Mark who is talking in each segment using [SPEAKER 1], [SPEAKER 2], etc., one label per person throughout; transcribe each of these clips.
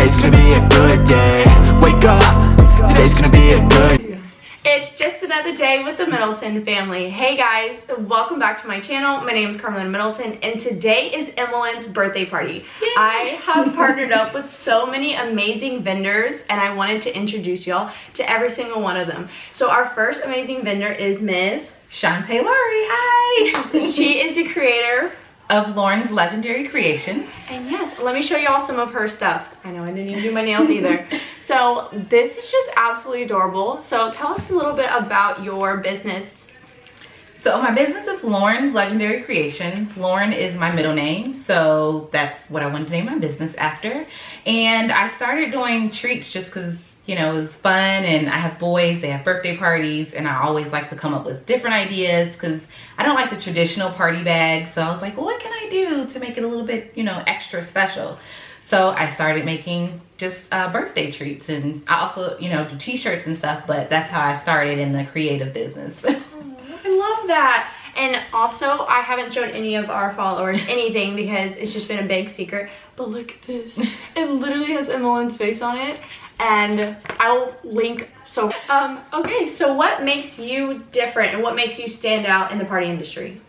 [SPEAKER 1] today's gonna be a good day. Wake up, today's gonna be a good.
[SPEAKER 2] It's just another day with the Middleton family. Hey guys, welcome back to my channel. My name is Emmalynn Middleton and today is Emmelynn's birthday party. Yay. I have partnered up with so many amazing vendors and I wanted to introduce y'all to every single one of them. So our first amazing vendor is Ms.
[SPEAKER 3] Shantae Laurie. Hi!
[SPEAKER 2] She is the creator
[SPEAKER 3] of Lauren's Legendary Creations.
[SPEAKER 2] And yes, let me show you all some of her stuff. I know I didn't even do my nails either. So this is just absolutely adorable. So tell us a little bit about your business.
[SPEAKER 3] So my business is Lauren's Legendary Creations. Lauren is my middle name, so that's what I wanted to name my business after. And I started doing treats just because, you know, it was fun, and I have boys, they have birthday parties, and I always like to come up with different ideas because I don't like the traditional party bag. So I was like, well, what can I do to make it a little bit, you know, extra special? So I started making just birthday treats, and I also, you know, do t-shirts and stuff, but that's how I started in the creative business.
[SPEAKER 2] I love that. And also, I haven't showed any of our followers anything because it's just been a big secret. But look at this. It literally has Emmelynn's face on it. And I'll link. So, okay, so what makes you different and what makes you stand out in the party industry?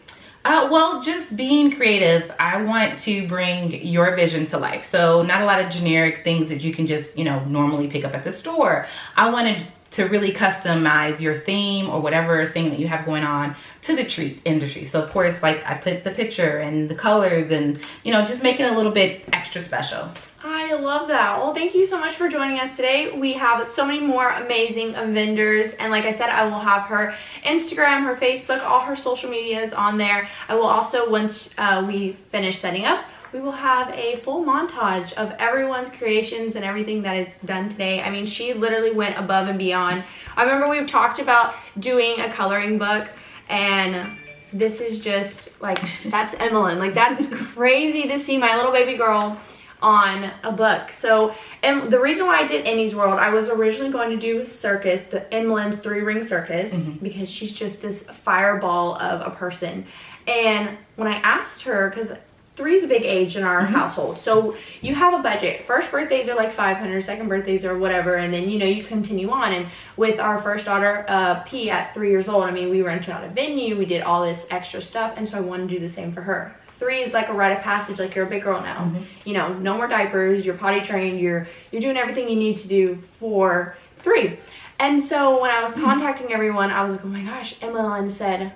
[SPEAKER 3] Well, just being creative. I want to bring your vision to life. So not a lot of generic things that you can just, you know, normally pick up at the store. I wanted to really customize your theme or whatever thing that you have going on to the treat industry. So of course, like I put the picture and the colors and, you know, just make it a little bit extra special.
[SPEAKER 2] I love that. Well, thank you so much for joining us today. We have so many more amazing vendors, and like I said, I will have her Instagram, her Facebook, all her social medias on there. I will also, once we finish setting up, we will have a full montage of everyone's creations and everything that it's done today. I mean, she literally went above and beyond. I remember we've talked about doing a coloring book, and this is just like, that's Emmalynn. Like, that's crazy to see my little baby girl on a book. So, and the reason why I did Emmy's World, I was originally going to do circus, the Emmelynn's 3-ring circus, because she's just this fireball of a person. And when I asked her, because 3 is a big age in our household, so you have a budget. First birthdays are like $500, second birthdays are whatever, and then, you know, you continue on. And with our first daughter, P, at 3 years old, I mean, we rented out a venue, we did all this extra stuff, and so I wanted to do the same for her. 3 is like a rite of passage, like you're a big girl now. You know, no more diapers, you're potty trained, you're doing everything you need to do for 3. And so when I was contacting everyone, I was like, oh my gosh, Emmalynn said,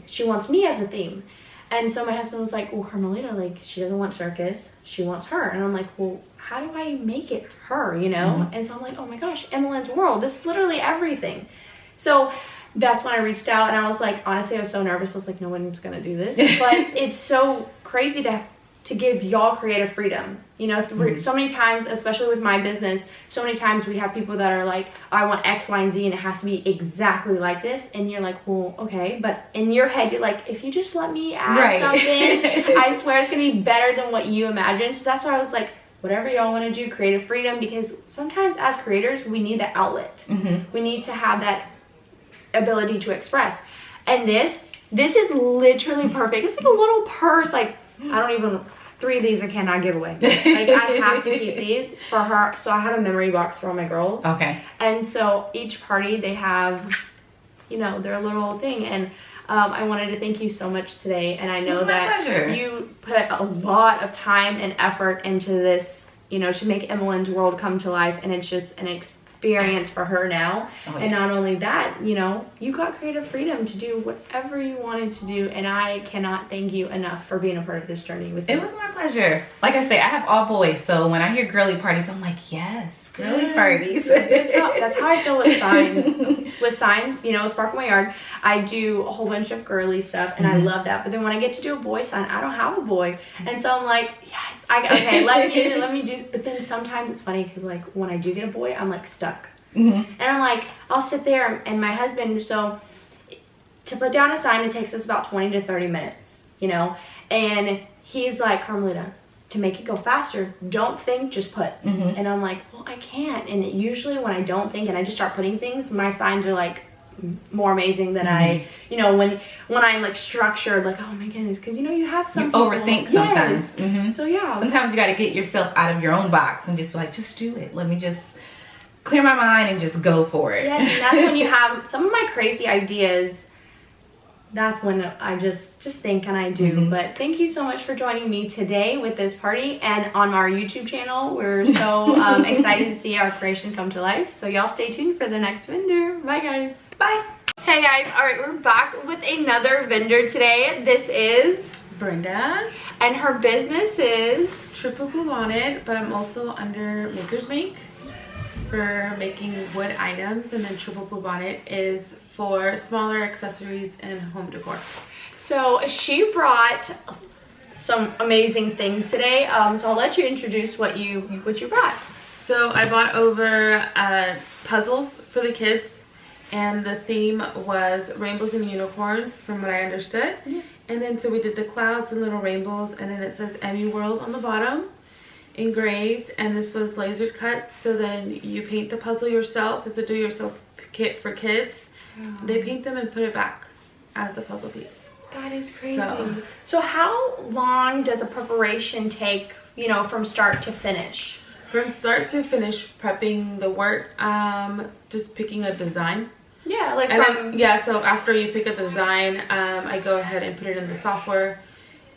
[SPEAKER 2] she wants me as a theme. And so my husband was like, well, Carmelita, like, she doesn't want circus, she wants her. And I'm like, well, how do I make it her, you know? And so I'm like, oh my gosh, Emmelynn's World, it's literally everything. So that's when I reached out, and I was like, honestly, I was so nervous. I was like, no one's gonna do this. But it's so crazy to give y'all creative freedom. You know, so many times, especially with my business, so many times we have people that are like, I want X, Y, and Z, and it has to be exactly like this. And you're like, well, okay. But in your head, you're like, if you just let me add something, I swear it's gonna be better than what you imagined. So that's why I was like, whatever y'all want to do, creative freedom, because sometimes as creators, we need the outlet. We need to have that ability to express. And this is literally perfect. It's like a little purse. Like, I don't even, 3 of these I cannot give away. Like, I have to keep these for her. So I have a memory box for all my girls. Okay. And so each party, they have, you know, their little thing. And I wanted to thank you so much today. And I know that you put a lot of time and effort into this, you know, to make Emmelynn's World come to life. And it's just an experience for her now. And not only that, you know, you got creative freedom to do whatever you wanted to do, and I cannot thank you enough for being a part of this journey with me.
[SPEAKER 3] It was my pleasure. Like I say, I have all boys, so when I hear girly parties, I'm like, yes, girly parties.
[SPEAKER 2] That's how I feel with signs. With signs, you know, Sparkle My Yard, I do a whole bunch of girly stuff, and I love that. But then when I get to do a boy sign, I don't have a boy, and so I'm like, yes, okay, let me do. But then sometimes it's funny because, like, when I do get a boy, I'm like stuck, and I'm like, I'll sit there, and my husband, so to put down a sign, it takes us about 20 to 30 minutes, you know, and he's like, Carmelita, to make it go faster, don't think, just put. And I'm like, well, I can't. And usually when I don't think and I just start putting things, my signs are like more amazing than I, you know, when I'm like structured, like, oh my goodness, because you know you have some
[SPEAKER 3] you overthink sometimes.
[SPEAKER 2] Yes. So yeah,
[SPEAKER 3] sometimes you got to get yourself out of your own box and just be like, just do it. Let me just clear my mind and just go for it.
[SPEAKER 2] Yes, and that's when you have some of my crazy ideas. That's when I just think and I do. But thank you so much for joining me today with this party and on our YouTube channel. We're so excited to see our creation come to life. So y'all stay tuned for the next vendor. Bye guys. Bye. Hey guys, all right, we're back with another vendor today. This is
[SPEAKER 4] Brenda,
[SPEAKER 2] and her business is
[SPEAKER 4] Triple Blue Bonnet, but I'm also under Maker's Make for making wood items, and then Triple Blue Bonnet is for smaller accessories and home decor.
[SPEAKER 2] So she brought some amazing things today. So I'll let you introduce what you brought.
[SPEAKER 4] So I bought over puzzles for the kids, and the theme was rainbows and unicorns from what I understood. And then so we did the clouds and little rainbows, and then it says Emmy World on the bottom engraved, and this was laser cut, so then you paint the puzzle yourself. It's a do-yourself kit for kids. They paint them and put it back as a puzzle piece.
[SPEAKER 2] That is crazy. So how long does a preparation take, you know, from start to finish?
[SPEAKER 4] From start to finish, prepping the work, just picking a design.
[SPEAKER 2] Yeah, like
[SPEAKER 4] so after you pick a design, I go ahead and put it in the software,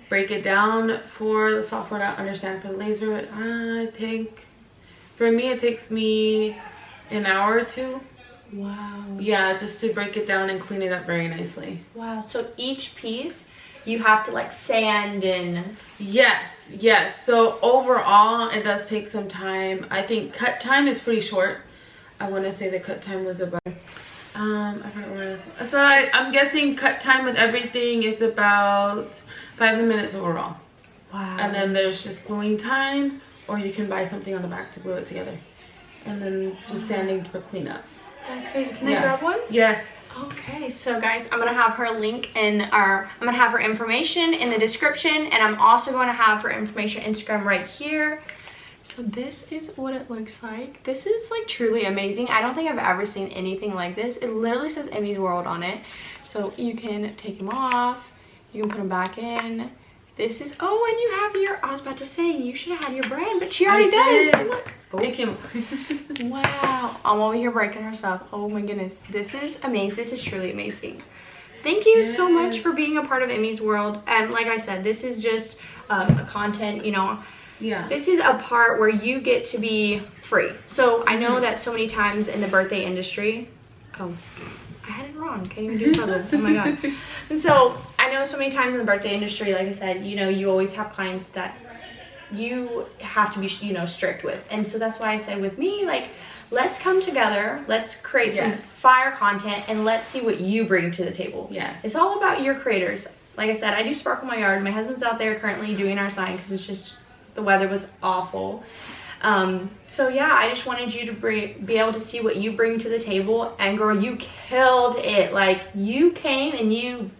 [SPEAKER 4] break it down for the software to understand for the laser. I think, for me, it takes me an hour or two.
[SPEAKER 2] Wow.
[SPEAKER 4] Yeah, just to break it down and clean it up very nicely.
[SPEAKER 2] Wow, so each piece you have to like sand and...
[SPEAKER 4] Yes. So overall, it does take some time. I think cut time is pretty short. I want to say the cut time was about... I forgot what. So I'm guessing cut time with everything is about 5 minutes overall.
[SPEAKER 2] Wow.
[SPEAKER 4] And then there's just gluing time, or you can buy something on the back to glue it together. And then just sanding for cleanup.
[SPEAKER 2] That's crazy. Can I grab one?
[SPEAKER 4] Yes.
[SPEAKER 2] Okay, so guys, I'm gonna have her link in I'm gonna have her information in the description, and I'm also going to have her information Instagram right here. So this is what it looks like. This is like truly amazing. I don't think I've ever seen anything like this. It literally says Emmy's World on it. So you can take them off, you can put them back in. This is, oh, and you have your, I was about to say, you should have had your brand, but she already does. Look.
[SPEAKER 4] Oh. It came.
[SPEAKER 2] Wow. I'm over here breaking her stuff. Oh my goodness. This is amazing. This is truly amazing. Thank you so much for being a part of Emmy's World. And like I said, this is just a content, you know.
[SPEAKER 4] Yeah.
[SPEAKER 2] This is a part where you get to be free. So I know that so many times in the birthday industry, oh, I had it wrong. Can't even do puzzle. Oh my god. So I know so many times in the birthday industry, like I said, you know, you always have clients that you have to be, you know, strict with. And so that's why I said with me, like, let's come together, let's create some fire content, and let's see what you bring to the table.
[SPEAKER 4] Yeah.
[SPEAKER 2] It's all about your creators. Like I said, I do sparkle my yard. My husband's out there currently doing our sign because it's just, the weather was awful. So yeah, I just wanted you to be able to see what you bring to the table, and girl, you killed it. Like, you came and you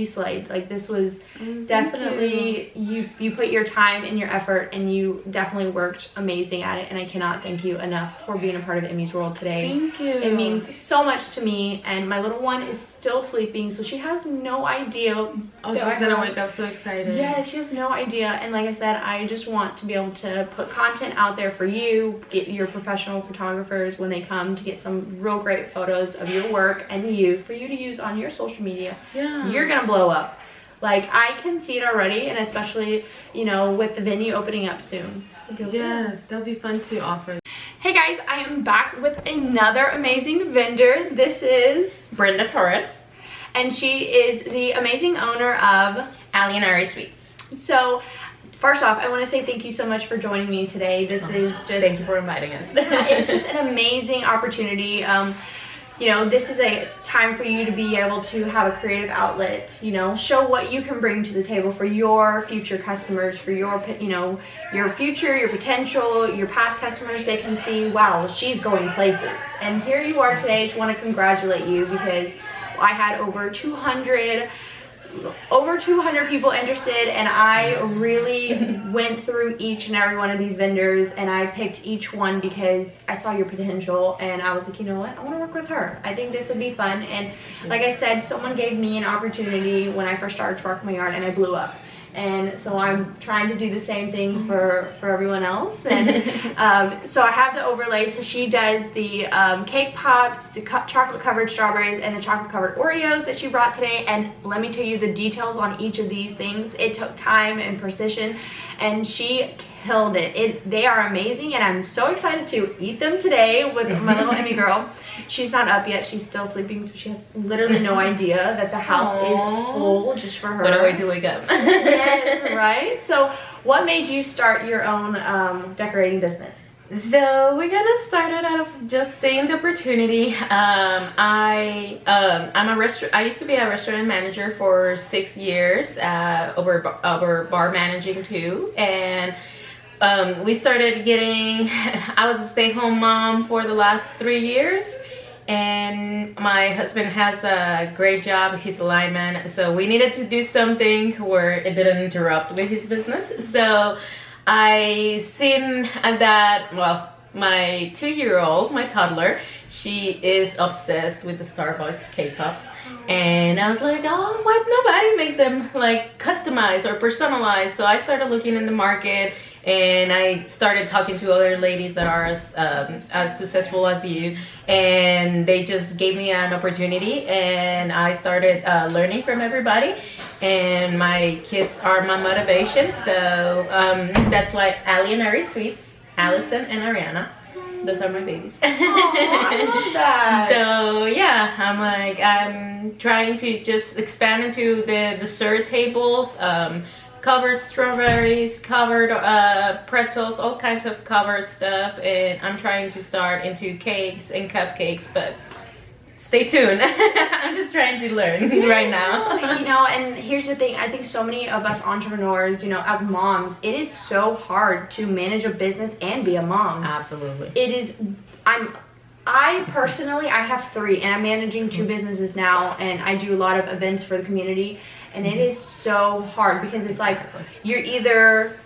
[SPEAKER 2] slayed. Like, this was definitely, you put your time and your effort, and you definitely worked amazing at it, and I cannot thank you enough for being a part of Emmy's World today.
[SPEAKER 4] Thank you.
[SPEAKER 2] It means so much to me, and my little one is still sleeping, so she has no idea.
[SPEAKER 4] Oh, she's gonna wake up so excited.
[SPEAKER 2] Yeah, she has no idea, and like I said, I just want to be able to put content out there for you, get your professional photographers when they come to get some real great photos of your work and for you to use on your social media.
[SPEAKER 4] Yeah.
[SPEAKER 2] You're gonna blow up. Like, I can see it already, and especially, you know, with the venue opening up soon.
[SPEAKER 4] Yes, that'll be fun to offer.
[SPEAKER 2] Hey guys, I am back with another amazing vendor. This is
[SPEAKER 5] Brenda Torres,
[SPEAKER 2] and she is the amazing owner of
[SPEAKER 5] Emmalynn Sweets.
[SPEAKER 2] So first off, I want to say thank you so much for joining me today. This is just,
[SPEAKER 5] thank you for inviting us.
[SPEAKER 2] it's just an amazing opportunity. You know, this is a time for you to be able to have a creative outlet, you know, show what you can bring to the table for your future customers, for your, you know, your future, your potential, your past customers. They can see, wow, she's going places. And here you are today. I just want to congratulate you because I had over 200 over 200 people interested, and I really went through each and every one of these vendors, and I picked each one because I saw your potential, and I was like, you know what, I want to work with her. I think this would be fun. And like I said, someone gave me an opportunity when I first started Sparkle My Yard, and I blew up. And so I'm trying to do the same thing for everyone else. And so I have the overlay. So she does the cake pops, the chocolate covered strawberries, and the chocolate covered Oreos that she brought today. And let me tell you the details on each of these things. It took time and precision, and she killed it. They are amazing, and I'm so excited to eat them today with my little Emmy girl. She's not up yet. She's still sleeping, so she has literally no idea that the house is full just for her.
[SPEAKER 5] What do we do? Wake up.
[SPEAKER 2] Yes, right? So what made you start your own decorating business?
[SPEAKER 5] So we're gonna start it out of just seeing the opportunity. I'm a restaurant. I used to be a restaurant manager for 6 years, over bar managing too, and we started getting. I was a stay-home mom for the last 3 years, and my husband has a great job. He's a lineman, so we needed to do something where it didn't interrupt with his business. So I seen that, well, my 2-year-old, my toddler, she is obsessed with the Starbucks cake pops, and I was like, oh, what, nobody makes them like customized or personalized. So I started looking in the market, and I started talking to other ladies that are as successful as you, and they just gave me an opportunity, and I started learning from everybody, and my kids are my motivation. So that's why Emmalynn Sweets, Allison and Ariana, those are my babies.
[SPEAKER 2] I love that.
[SPEAKER 5] So yeah, I'm trying to just expand into the dessert tables, covered strawberries, covered pretzels, all kinds of covered stuff, and I'm trying to start into cakes and cupcakes, but stay tuned. I'm just trying to learn right now.
[SPEAKER 2] You know, and here's the thing, I think so many of us entrepreneurs, you know, as moms, it is so hard to manage a business and be a mom.
[SPEAKER 5] Absolutely.
[SPEAKER 2] It is. I personally, I have 3, and I'm managing 2 businesses now, and I do a lot of events for the community, and it is so hard because it's like you're either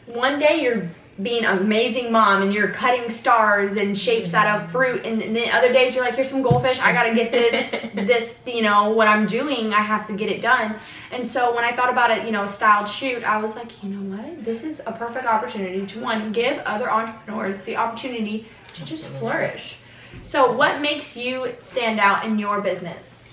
[SPEAKER 2] one day you're being an amazing mom and you're cutting stars and shapes out of fruit, and then other days you're like, here's some goldfish, I gotta get this you know, what I'm doing, I have to get it done. And so when I thought about it, you know, a styled shoot, I was like, you know what, this is a perfect opportunity to, one, give other entrepreneurs the opportunity to just flourish. So what makes you stand out in your business?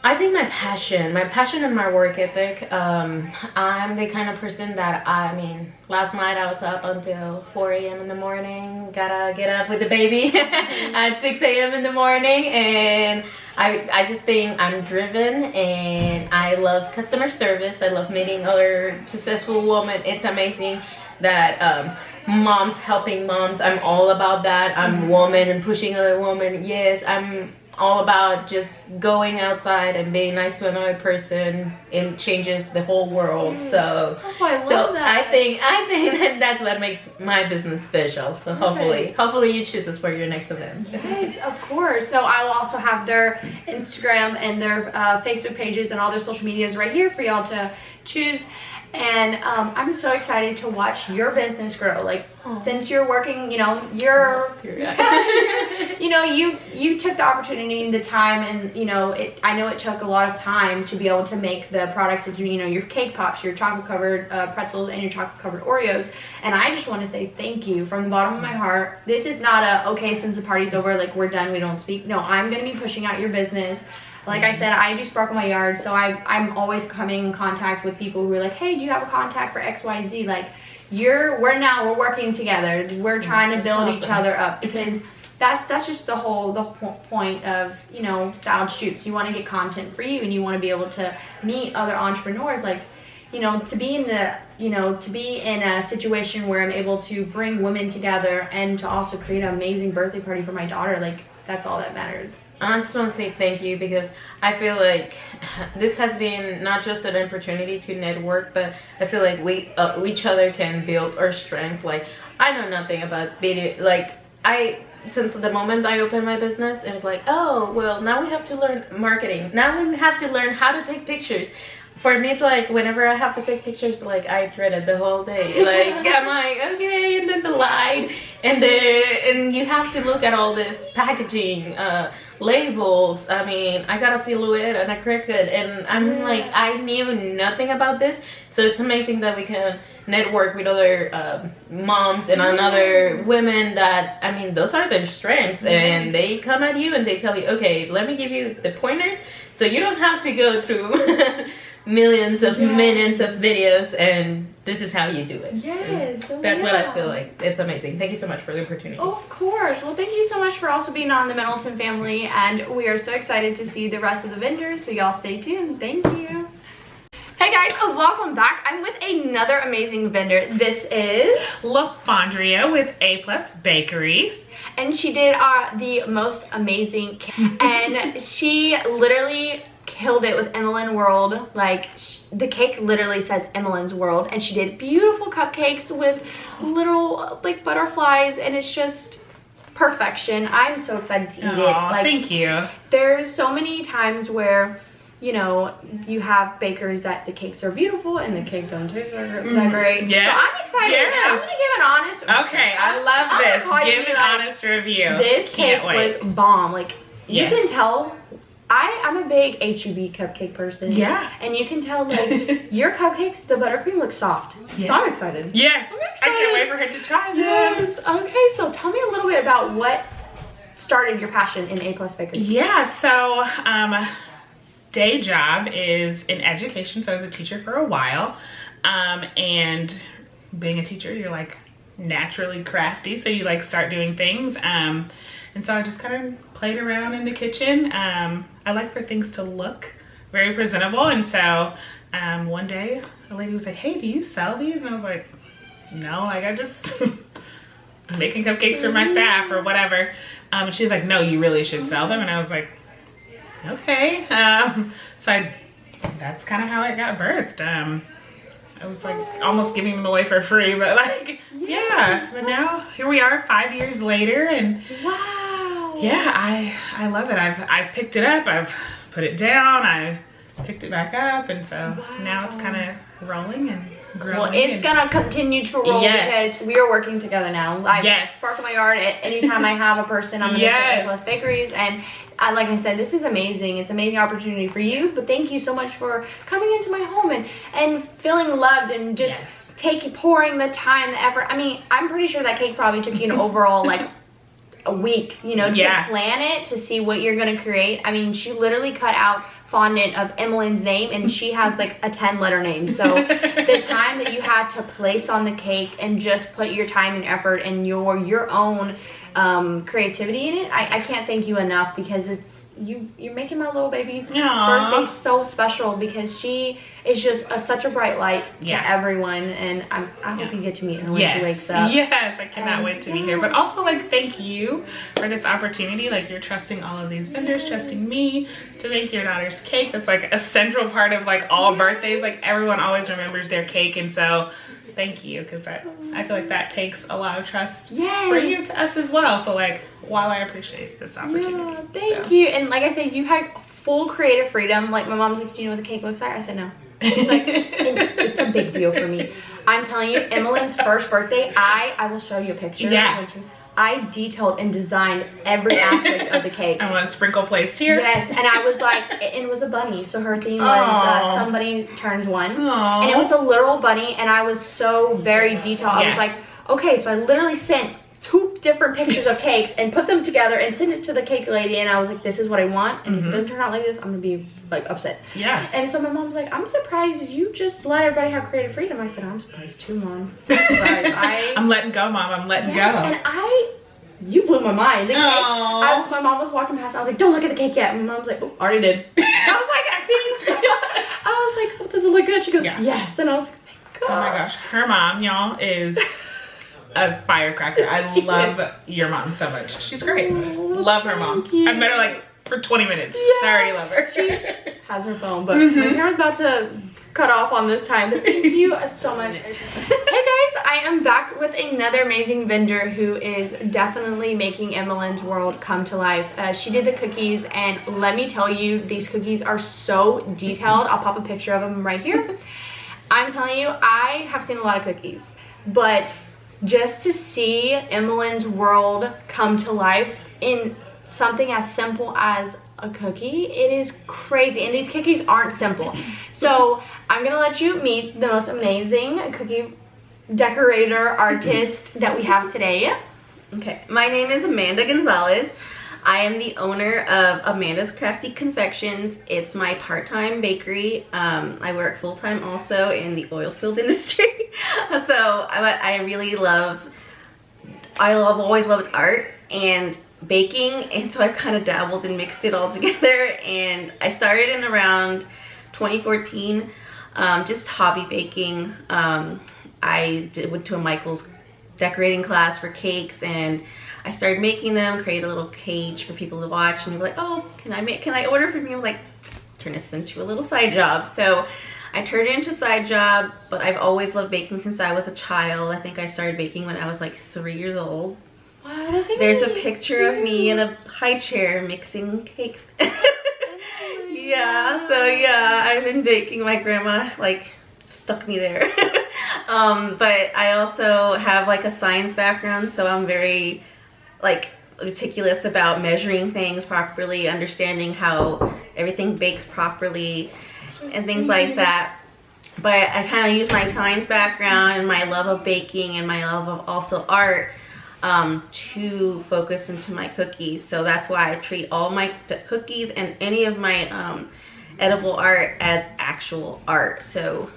[SPEAKER 5] I think my passion and my work ethic. I'm the kind of person that, I mean, last night I was up until 4 a.m. in the morning, gotta get up with the baby at 6 a.m. in the morning, and I just think I'm driven, and I love customer service. I love meeting other successful women. It's amazing that moms helping moms, I'm all about that. I'm woman and pushing other women. Yes, I'm all about just going outside and being nice to another person. It changes the whole world. Yes. So
[SPEAKER 2] I love that.
[SPEAKER 5] I think that that's what makes my business special. So hopefully you choose us for your next event.
[SPEAKER 2] Yes, of course. So I will also have their Instagram and their Facebook pages and all their social medias right here for y'all to choose. And I'm so excited to watch your business grow. Like, since you're working, you know, you know, you took the opportunity and the time, and you know, I know it took a lot of time to be able to make the products that you know, your cake pops, your chocolate covered pretzels, and your chocolate covered Oreos. And I just want to say thank you from the bottom of my heart. This is not a, okay, since the party's over, like, we're done, we don't speak. No, I'm going to be pushing out your business. Like I said, I do Sparkle My Yard, so I'm always coming in contact with people who are like, hey, do you have a contact for X, Y, and Z? Like, we're working together. We're trying to build each other up, because that's just the point of, you know, styled shoots. You want to get content for you, and you want to be able to meet other entrepreneurs. Like, you know, to be in a situation where I'm able to bring women together and to also create an amazing birthday party for my daughter, like, that's all that matters.
[SPEAKER 5] I just want to say thank you, because I feel like this has been not just an opportunity to network, but I feel like we each other can build our strengths. Like, I know nothing about video. Like, since the moment I opened my business, it was like, oh, well, now we have to learn marketing. Now we have to learn how to take pictures. For me, it's like whenever I have to take pictures, like I dread it the whole day. Like I'm like, okay, and then the light, and you have to look at all this packaging, labels. I mean, I got a silhouette and a cricket, and I'm like, I knew nothing about this. So it's amazing that we can network with other moms and other women that, I mean, those are their strengths, and they come at you and they tell you, okay, let me give you the pointers so you don't have to go through millions of minutes of videos, and this is how you do it.
[SPEAKER 2] Yes.
[SPEAKER 5] That's what I feel like. It's amazing. Thank you so much for the opportunity.
[SPEAKER 2] Of course. Well, thank you so much for also being on the Middleton family, and we are so excited to see the rest of the vendors, so y'all stay tuned. Thank you. Hey guys, welcome back. I'm with another amazing vendor. This is
[SPEAKER 6] LaFondria with A+ Bakeries.
[SPEAKER 2] And she did the most amazing cake. And she literally killed it with Emmalynn World. Like, the cake literally says Emmelynn's World, and she did beautiful cupcakes with little like butterflies, and it's just perfection. I'm so excited to eat it. Like,
[SPEAKER 6] thank you.
[SPEAKER 2] There's so many times where, you know, you have bakers that the cakes are beautiful and the cake don't taste that great.
[SPEAKER 6] Yeah.
[SPEAKER 2] So I'm excited.
[SPEAKER 6] Yes.
[SPEAKER 2] I'm gonna give an honest.
[SPEAKER 6] Okay, I love this. Give an honest review.
[SPEAKER 2] This cake was bomb. Like, you
[SPEAKER 6] Yes.
[SPEAKER 2] can tell. I'm a big HEB cupcake person.
[SPEAKER 6] Yeah.
[SPEAKER 2] And you can tell, like, your cupcakes, the buttercream looks soft.
[SPEAKER 6] Yeah.
[SPEAKER 2] So I'm excited.
[SPEAKER 6] Yes.
[SPEAKER 2] I'm
[SPEAKER 6] I
[SPEAKER 2] excited.
[SPEAKER 6] can't wait for her to try them.
[SPEAKER 2] Yes. Okay, so tell me a little bit about what started your passion in A+ Bakeries.
[SPEAKER 6] Yeah, so day job is in education, so I was a teacher for a while. And being a teacher, you're like naturally crafty, so you like start doing things. And so I just kind of played around in the kitchen. I like for things to look very presentable, and so one day a lady was like, hey, do you sell these? And I was like, no, like I just making cupcakes for my staff or whatever. And she was like, no, you really should sell them. And I was like, okay. So that's kind of how it got birthed. I was like almost giving them away for free, but like, yeah. But now here we are 5 years later, and
[SPEAKER 2] Wow.
[SPEAKER 6] yeah, I love it. I've picked it up, I've put it down, I picked it back up, and so now it's kind of rolling and growing.
[SPEAKER 2] Well, it's gonna continue to roll because we are working together now. I sparkle my yard at anytime I have a person. I'm gonna say A+ Bakeries, and like I said, this is amazing. It's an amazing opportunity for you. But thank you so much for coming into my home and feeling loved and just pouring the time, the effort. I mean, I'm pretty sure that cake probably took you an overall like a week, you know, to plan it, to see what you're gonna create. I mean, she literally cut out fondant of Emmelynn's name, and she has like a 10-letter name. So the time that you had to place on the cake and just put your time and effort and your own creativity in it, I can't thank you enough, because you're making my little baby's birthday so special, because she is just such a bright light to everyone, and I hope you get to meet her when she wakes up.
[SPEAKER 6] Yes, I cannot wait to be here. But also, like, thank you for this opportunity. Like, you're trusting all of these vendors, trusting me to make your daughter's cake. That's like a central part of like all birthdays. Like, everyone always remembers their cake, and so thank you, because I feel like that takes a lot of trust for you to us as well. So like, while I appreciate this opportunity.
[SPEAKER 2] Thank you. And like I said, you had full creative freedom. Like, my mom's like, do you know what the cake looks like? I said no. She's like, it's a big deal for me. I'm telling you, Emmelynn's first birthday, I will show you a picture. I detailed and designed every aspect of the cake.
[SPEAKER 6] I want a sprinkle placed here.
[SPEAKER 2] Yes, and I was like, and it was a bunny, so her theme was somebody turns one.
[SPEAKER 6] Aww.
[SPEAKER 2] And it was a literal bunny, and I was so very detailed. I was like, okay, so I literally sent 2 different pictures of cakes and put them together and sent it to the cake lady, and I was like, this is what I want, and if it doesn't turn out like this, I'm gonna be like upset. And so my mom's like, I'm surprised you just let everybody have creative freedom. I said, I'm surprised too, Mom.
[SPEAKER 6] I'm letting go, Mom. I'm letting go.
[SPEAKER 2] And you blew my mind. Like, my mom was walking past, I was like, don't look at the cake yet. And my mom was like, oh, already did. I was like, I peeked. I was like, oh, does it look good? She goes, yes. And I was like, thank God.
[SPEAKER 6] Oh my gosh, her mom, y'all, is a firecracker. I love your mom so much. She's great. Love her mom. I've met her like for 20 minutes. I already love her.
[SPEAKER 2] She has her phone, but my camera's about to cut off on this time. But thank you so much. Hey guys, I am back with with another amazing vendor who is definitely making Emmelynn's world come to life. She did the cookies, and let me tell you, these cookies are so detailed. I'll pop a picture of them right here. I'm telling you, I have seen a lot of cookies, but just to see Emmelynn's world come to life in something as simple as a cookie, it is crazy. And these cookies aren't simple. So I'm gonna let you meet the most amazing cookie decorator artist that we have today.
[SPEAKER 7] Okay, my name is Amanda Gonzalez. I am the owner of Amanda's Crafty Confections. It's my part-time bakery. I work full-time also in the oil field industry. So I really love, always loved art and baking, and so I've kind of dabbled and mixed it all together. And I started in around 2014, just hobby baking. I went to a Michael's decorating class for cakes, and I started making them, create a little cage for people to watch, and be like, oh, can I order from you? I'm like, turn this into a little side job. So I turned it into a side job, but I've always loved baking since I was a child. I think I started baking when I was like 3 years old.
[SPEAKER 2] Wow, that's
[SPEAKER 7] There's a picture of me in a high chair mixing cake. Yeah, so yeah, I've been baking. My grandma like stuck me there. But I also have like a science background, so I'm very like meticulous about measuring things properly, understanding how everything bakes properly and things like that. But I kind of use my science background and my love of baking and my love of also art to focus into my cookies. So that's why I treat all my cookies and any of my edible art as actual art. So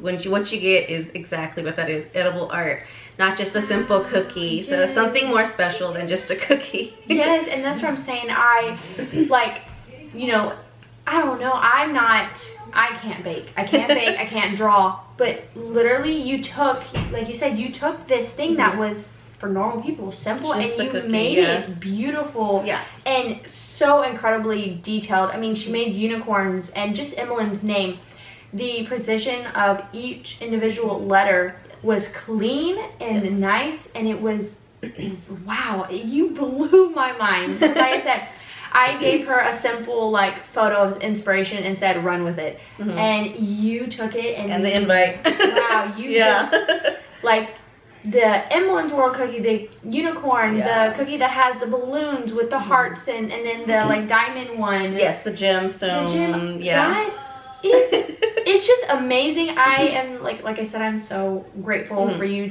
[SPEAKER 7] what you get is exactly what that is, edible art, not just a simple cookie. So it's something more special than just a cookie.
[SPEAKER 2] Yes, and that's what I'm saying. I like, you know, I don't know, I can't bake, I can't draw, but literally you took, like you said, you took this thing that was for normal people simple,
[SPEAKER 7] just
[SPEAKER 2] and you
[SPEAKER 7] cookie,
[SPEAKER 2] made it beautiful, and so incredibly detailed. I mean, she made unicorns, and just Emmelynn's name, the precision of each individual letter was clean and nice, and it was, wow, you blew my mind. Like I said, I gave her a simple like photo of inspiration and said run with it, and you took it and
[SPEAKER 7] the invite.
[SPEAKER 2] Wow, you just like the Emmelynn's World cookie, the unicorn, the cookie that has the balloons with the hearts, and then the like diamond one.
[SPEAKER 7] Yes, the gemstone.
[SPEAKER 2] That is, it's just amazing. I am like I said, I'm so grateful for you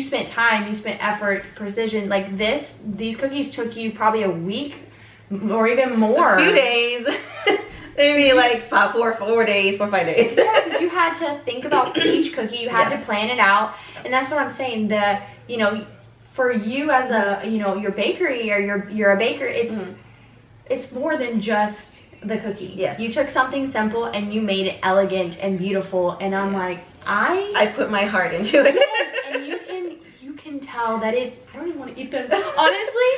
[SPEAKER 2] spent time, you spent effort, precision. Like these cookies took you probably a week or even more.
[SPEAKER 7] A few days. Maybe like 4 days, 4 or 5 days.
[SPEAKER 2] Yeah, because you had to think about each cookie, you had to plan it out, and that's what I'm saying. You know, for you as a, you know, your bakery, or you're a baker, it's more than just the cookie.
[SPEAKER 7] Yes.
[SPEAKER 2] You took something simple and you made it elegant and beautiful, and I'm like, I
[SPEAKER 7] put my heart into it.
[SPEAKER 2] Yes, and you can tell that it's, I don't even want to eat them, honestly.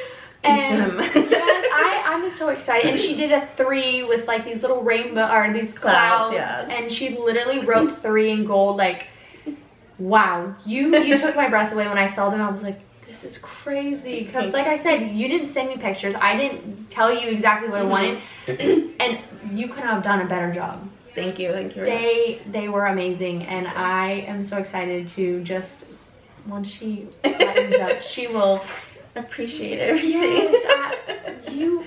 [SPEAKER 2] And yes, I'm just so excited. And she did a 3 with like these little rainbow, or these clouds, and she literally wrote 3 in gold. Like, wow, you took my breath away when I saw them. I was like, this is crazy. Because like I said, you didn't send me pictures, I didn't tell you exactly what I wanted, and you couldn't have done a better job.
[SPEAKER 7] Thank you.
[SPEAKER 2] They were amazing, and I am so excited to just, once she lightens up, she will
[SPEAKER 7] appreciate everything.
[SPEAKER 2] Yes,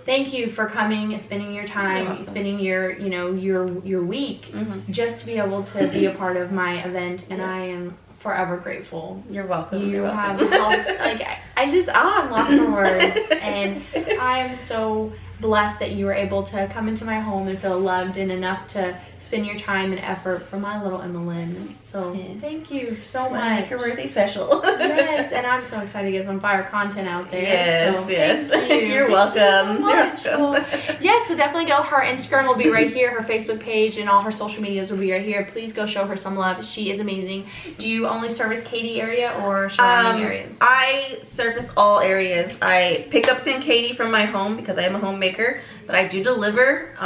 [SPEAKER 2] thank you for coming, spending your time, spending your, you know, your week just to be able to be a part of my event, and I am forever grateful.
[SPEAKER 7] You're welcome.
[SPEAKER 2] You have helped. Like I'm lost for words, and I am so blessed that you were able to come into my home and feel loved and enough to spend your time and effort for my little Emmalynn. So thank you so much.
[SPEAKER 7] Make your birthday special.
[SPEAKER 2] Yes, and I'm so excited to get some fire content out there.
[SPEAKER 7] Yes,
[SPEAKER 2] so
[SPEAKER 7] yes.
[SPEAKER 2] Thank you.
[SPEAKER 7] You're welcome.
[SPEAKER 2] So much. Well, yes, so definitely go. Her Instagram will be right here. Her Facebook page and all her social medias will be right here. Please go show her some love. She is amazing. Do you only service Katy area or surrounding areas?
[SPEAKER 7] I service all areas. I pick up in Katy from my home because I am a homemaker, but I do deliver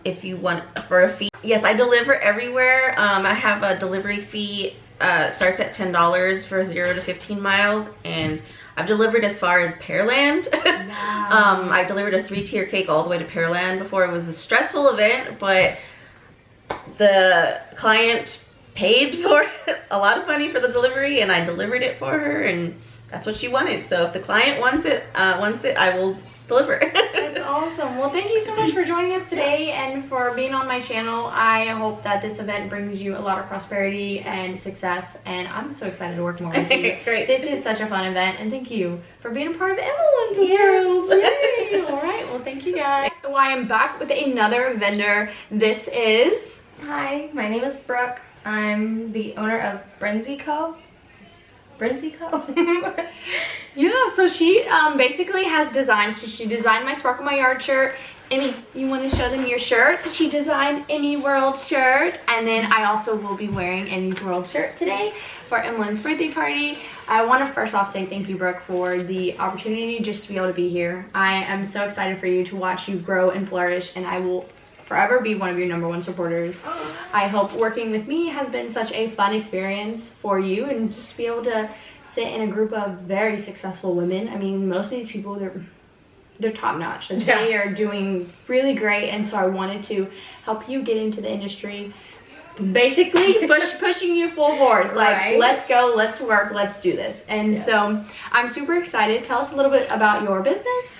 [SPEAKER 7] if you want for a fee. Yes, I deliver everywhere. I have a delivery fee starts at $10 for 0 to 15 miles, and I've delivered as far as Pearland.
[SPEAKER 2] Wow.
[SPEAKER 7] I delivered a 3-tier cake all the way to Pearland before. It was a stressful event, but the client paid for a lot of money for the delivery, and I delivered it for her, and that's what she wanted. So if the client wants it, I will deliver.
[SPEAKER 2] That's awesome. Well, thank you so much for joining us today and for being on my channel. I hope that this event brings you a lot of prosperity and success, and I'm so excited to work more with you.
[SPEAKER 7] Great.
[SPEAKER 2] This is such a fun event, and thank you for being a part of Emmelynn's world. Yay! All right, well, thank you guys. So I am back with another vendor. This is...
[SPEAKER 8] Hi, my name is Brooke. I'm the owner of Brenzy Co.
[SPEAKER 2] Yeah, so she basically has designed, so she designed my Sparkle My Yard shirt. Emmy, you want to show them your shirt? She designed Emmy World shirt, and then I also will be wearing Emmy's World shirt today for Emmelynn's birthday party. I want to first off say thank you, Brooke, for the opportunity just to be able to be here. I am so excited for you to watch you grow and flourish, and I will forever be one of your #1 supporters. I hope working with me has been such a fun experience for you, and just to be able to sit in a group of very successful women. I mean, most of these people, they're top notch, and they are doing really great, and so I wanted to help you get into the industry, basically pushing you full force, like,
[SPEAKER 8] right.
[SPEAKER 2] Let's go, let's work, let's do this. And so I'm super excited. Tell us a little bit about your business.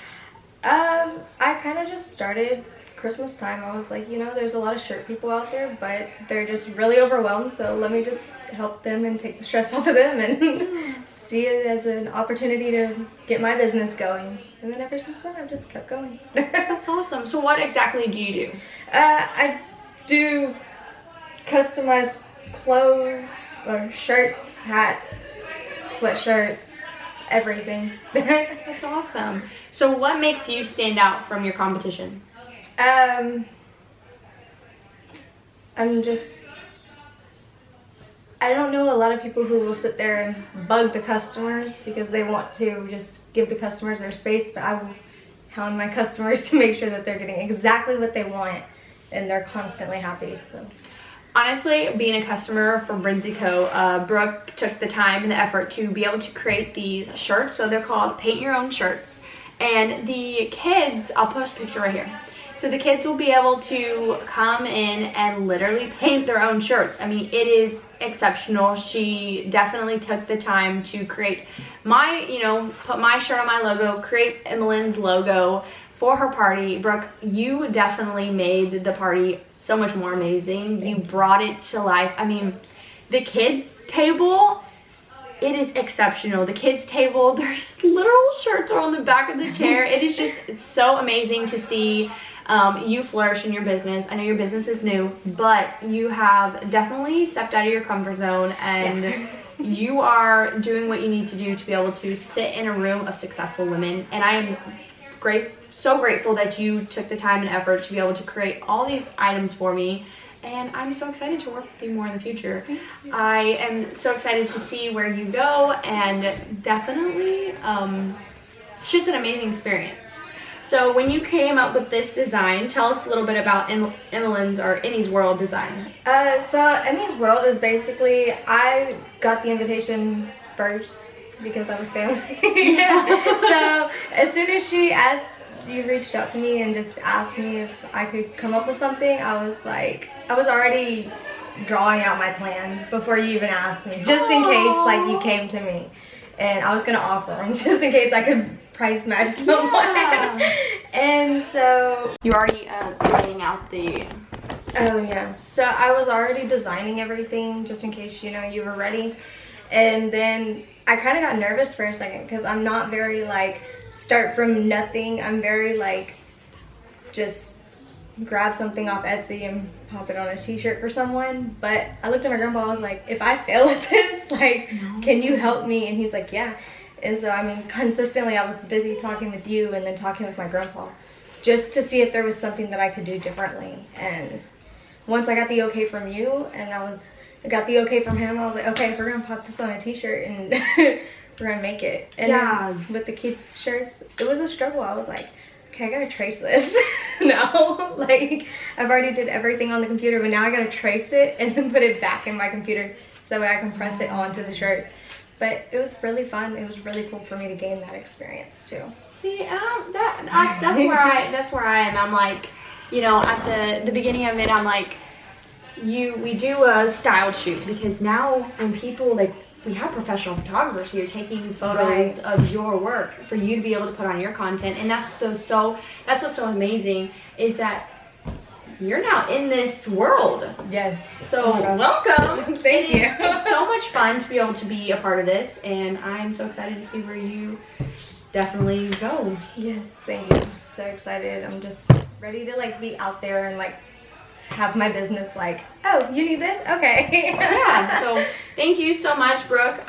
[SPEAKER 8] I kind of just started Christmas time. I was like, you know, there's a lot of shirt people out there, but they're just really overwhelmed, so let me just help them and take the stress off of them and see it as an opportunity to get my business going. And then ever since then, I've just kept going.
[SPEAKER 2] That's awesome. So what exactly do you do?
[SPEAKER 8] I do customized clothes, or shirts, hats, sweatshirts, everything.
[SPEAKER 2] That's awesome. So what makes you stand out from your competition?
[SPEAKER 8] I don't know a lot of people who will sit there and bug the customers because they want to just give the customers their space, but I will hound my customers to make sure that they're getting exactly what they want and they're constantly happy. So
[SPEAKER 2] honestly, being a customer from Brenzy Co., Brooke took the time and the effort to be able to create these shirts. So they're called Paint Your Own Shirts. And the kids, I'll post a picture right here. So the kids will be able to come in and literally paint their own shirts. I mean, it is exceptional. She definitely took the time to create my, put my shirt on my logo, create Emmalynn's logo for her party. Brooke, you definitely made the party so much more amazing. You brought it to life. I mean, the kids' table, it is exceptional. The kids' table, there's literal shirts are on the back of the chair. It is just, it's so amazing to see you flourish in your business. I know your business is new, but you have definitely stepped out of your comfort zone, and you are doing what you need to do to be able to sit in a room of successful women. And I am so grateful that you took the time and effort to be able to create all these items for me. And I'm so excited to work with you more in the future. I am so excited to see where you go, and definitely it's just an amazing experience. So when you came up with this design, tell us a little bit about Emmalynn's or Emmy's World design.
[SPEAKER 8] So Emmy's World is basically, I got the invitation first because I was family. So as soon as you reached out to me and just asked me if I could come up with something, I was already drawing out my plans before you even asked me, just in case like you came to me. And I was gonna offer them just in case I could price match someone. Yeah. And so
[SPEAKER 2] you already laying out the...
[SPEAKER 8] Oh yeah, so I was already designing everything just in case you were ready. And then I kind of got nervous for a second because I'm not very like start from nothing. I'm very like just grab something off Etsy and pop it on a t-shirt for someone. But I looked at my grandpa, I was like, if I fail at this, like, can you help me? And he's like, yeah. And so I mean, consistently I was busy talking with you and then talking with my grandpa just to see if there was something that I could do differently. And once I got the okay from you and I got the okay from him, I was like, okay, we're gonna pop this on a t-shirt and we're gonna make it. And then with the kids' shirts, it was a struggle. I was like, okay, I gotta trace this now. Like, I've already did everything on the computer, but now I gotta trace it and then put it back in my computer so I can press it onto the shirt. But it was really fun. It was really cool for me to gain that experience too.
[SPEAKER 2] See, that's where I am. I'm like, you know, at the beginning of it, I'm like, we do a style shoot, because now when people, like, we have professional photographers here taking photos of your work for you to be able to put on your content, and that's what's so amazing, is that you're now in this world.
[SPEAKER 3] Yes.
[SPEAKER 2] So welcome.
[SPEAKER 8] Thank you.
[SPEAKER 2] It's so much fun to be able to be a part of this, and I'm so excited to see where you definitely go.
[SPEAKER 8] Yes, thank you. I'm so excited. I'm just ready to like be out there and like have my business like, oh, you need this? Okay.
[SPEAKER 2] Yeah, so thank you so much, Brooke.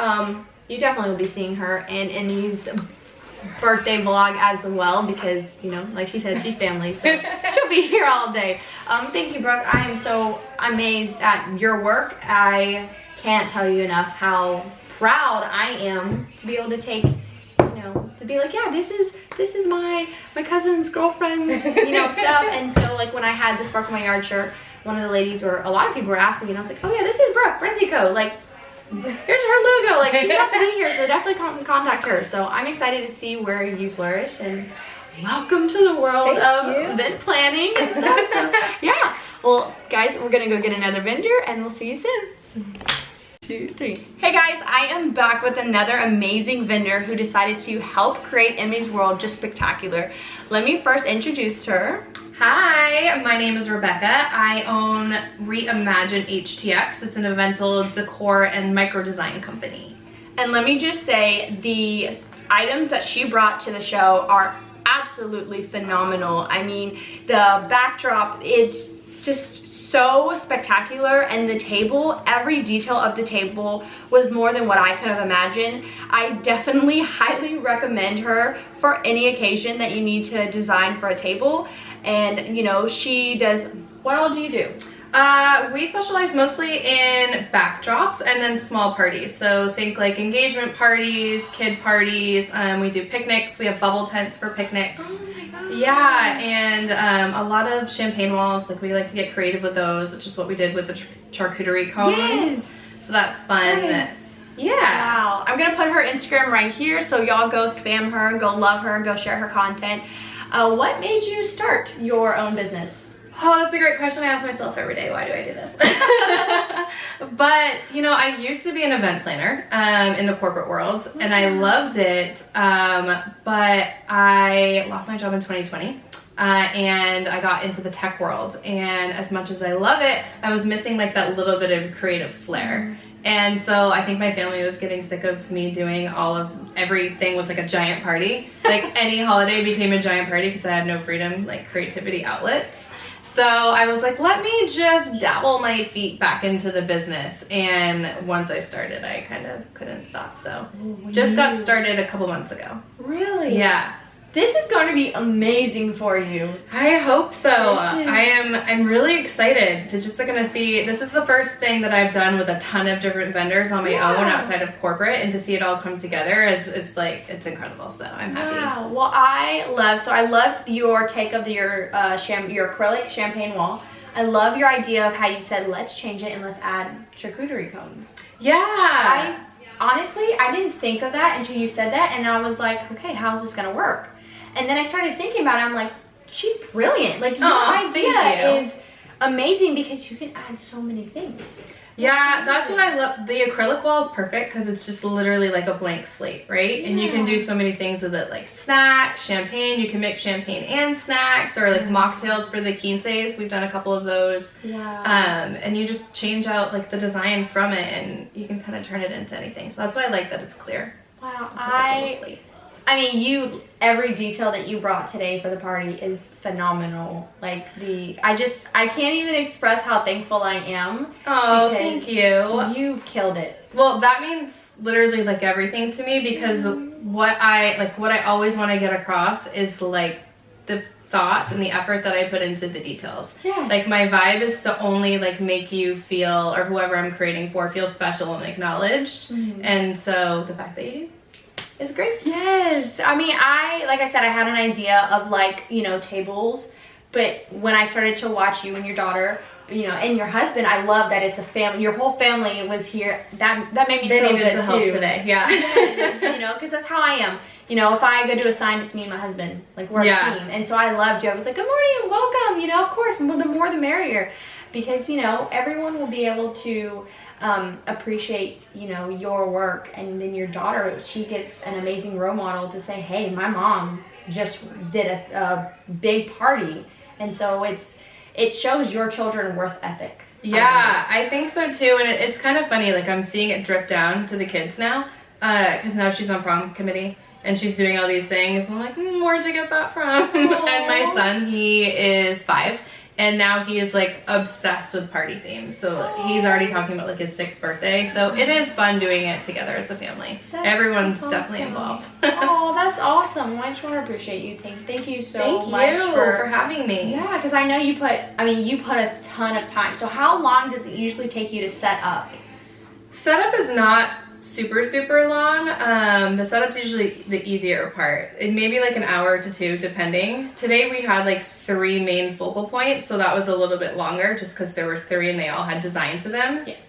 [SPEAKER 2] You definitely will be seeing her in Emmy's birthday vlog as well, because, you know, like she said, she's family, so she'll be here all day. Thank you, Brooke. I am so amazed at your work. I can't tell you enough how proud I am to be able to take, you know, to be like, yeah, this is my cousin's girlfriend's, you know, stuff. And so, like, when I had the Sparkle My Yard shirt, one of the ladies, or a lot of people were asking, and I was like, oh yeah, this is Brooke, Brenzy Co. Like, here's her logo. Like, she's about to be here, so definitely contact her. So I'm excited to see where you flourish, and welcome to the world of event planning and stuff. So yeah, well, guys, we're gonna go get another vendor, and we'll see you soon. 2, 3. Hey guys, I am back with another amazing vendor who decided to help create Emmy's world just spectacular. Let me first introduce her.
[SPEAKER 9] Hi, my name is Rebecca. I own Reimagine HTX. It's an evental decor and micro design company.
[SPEAKER 2] And let me just say, the items that she brought to the show are absolutely phenomenal. I mean, the backdrop, it's just so spectacular, and the table, every detail of the table was more than what I could have imagined. I definitely highly recommend her for any occasion that you need to design for a table. And you know, she does, what all do you do?
[SPEAKER 9] We specialize mostly in backdrops and then small parties. So think like engagement parties, kid parties. We do picnics. We have bubble tents for picnics.
[SPEAKER 2] Oh my God.
[SPEAKER 9] Yeah, and a lot of champagne walls. Like, we like to get creative with those, which is what we did with the charcuterie cones.
[SPEAKER 2] Yes.
[SPEAKER 9] So that's fun.
[SPEAKER 2] Nice.
[SPEAKER 9] Yeah.
[SPEAKER 2] Wow. I'm gonna put her Instagram right here, so y'all go spam her, go love her, go share her content. What made you start your own business?
[SPEAKER 9] Oh, that's a great question. I ask myself every day, why do I do this? But, you know, I used to be an event planner in the corporate world, and I loved it, but I lost my job in 2020, and I got into the tech world, and as much as I love it, I was missing like that little bit of creative flair. And so I think my family was getting sick of me doing everything was like a giant party. Like, any holiday became a giant party because I had no freedom, like creativity outlets. So I was like, let me just dabble my feet back into the business. And once I started, I kind of couldn't stop. So just got started a couple months ago.
[SPEAKER 2] Really?
[SPEAKER 9] Yeah.
[SPEAKER 2] This is going to be amazing for you.
[SPEAKER 9] I hope so. I'm really excited to just gonna see. This is the first thing that I've done with a ton of different vendors on my own outside of corporate, and to see it all come together is like, it's incredible. So I'm happy.
[SPEAKER 2] Wow. Well, I love your take of your acrylic champagne wall. I love your idea of how you said, let's change it and let's add charcuterie cones.
[SPEAKER 9] Yeah.
[SPEAKER 2] Honestly, I didn't think of that until you said that, and I was like, okay, how's this gonna work? And then I started thinking about it. I'm like, she's brilliant. Like, your idea is amazing because you can add so many things.
[SPEAKER 9] Yeah, that's what I love. The acrylic wall is perfect because it's just literally like a blank slate, right? Yeah. And you can do so many things with it, like snacks, champagne. You can mix champagne and snacks, or like mocktails for the quinces. We've done a couple of those.
[SPEAKER 2] Wow.
[SPEAKER 9] And you just change out like the design from it, and you can kind of turn it into anything. So that's why I like that it's clear.
[SPEAKER 2] Wow. I mean, every detail that you brought today for the party is phenomenal. Like, I can't even express how thankful I am.
[SPEAKER 9] Oh, thank you.
[SPEAKER 2] You killed it.
[SPEAKER 9] Well, that means literally like everything to me, because what I always want to get across is like the thought and the effort that I put into the details.
[SPEAKER 2] Yes.
[SPEAKER 9] Like, my vibe is to only like make you feel, or whoever I'm creating for, feel special and acknowledged. And so the fact that you do, it's great.
[SPEAKER 2] Yes. I mean, like I said, I had an idea of, like, you know, tables, but when I started to watch you and your daughter you know, and your husband, I love that it's a family. Your whole family was here. That made me
[SPEAKER 9] They
[SPEAKER 2] feel
[SPEAKER 9] needed
[SPEAKER 2] good
[SPEAKER 9] to help
[SPEAKER 2] too.
[SPEAKER 9] today. Yeah.
[SPEAKER 2] You know, because that's how I am. You know, if I go do a sign, it's me and my husband. Like, we're a team. And so I loved you. I was like, good morning and welcome. You know, of course, the more the merrier. Because, you know, everyone will be able to appreciate, you know, your work. And then your daughter, she gets an amazing role model to say, hey, my mom just did a big party. And so it shows your children worth ethic.
[SPEAKER 9] Yeah, I think so too. And it's kind of funny, like I'm seeing it drip down to the kids now. Because now she's on prom committee. And she's doing all these things. And I'm like, where'd you get that from? And my son, he is 5. And now he is like obsessed with party themes. So he's already talking about like his 6th birthday. So it is fun doing it together as a family. Everyone's definitely involved.
[SPEAKER 2] Oh, that's awesome. Well, I just want to appreciate you. Thank you so much
[SPEAKER 9] Thank you for having me.
[SPEAKER 2] Yeah, because I know you put a ton of time. So how long does it usually take you to set up?
[SPEAKER 9] Setup is not super long. The setup's usually the easier part. It may be like an hour to 2 depending. Today we had like 3 main focal points, so that was a little bit longer just because there were 3 and they all had designs to them.
[SPEAKER 2] Yes.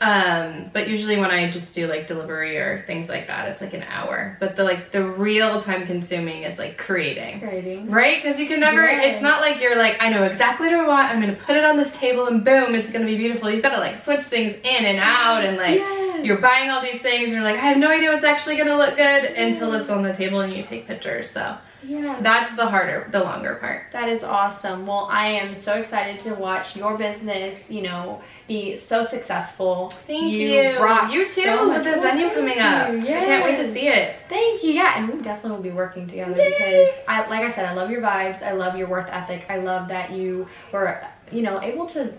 [SPEAKER 9] But usually when I just do like delivery or things like that, it's like an hour. But the real time consuming is like creating. Right? Because you can never, it's not like you're like, I know exactly what I want, I'm gonna put it on this table and boom, it's gonna be beautiful. You've got to like switch things in and out and like you're buying all these things and you're like, I have no idea what's actually gonna look good until it's on the table and you take pictures. So that's the longer part.
[SPEAKER 2] That is awesome. Well, I am so excited to watch your business, you know, be so successful.
[SPEAKER 9] Thank you.
[SPEAKER 2] Brought
[SPEAKER 9] you too,
[SPEAKER 2] so
[SPEAKER 9] with the venue coming up.
[SPEAKER 2] Yes.
[SPEAKER 9] I can't wait to see it.
[SPEAKER 2] Thank you. Yeah, and we definitely will be working together because, like I said, I love your vibes. I love your work ethic. I love that you were, you know, able to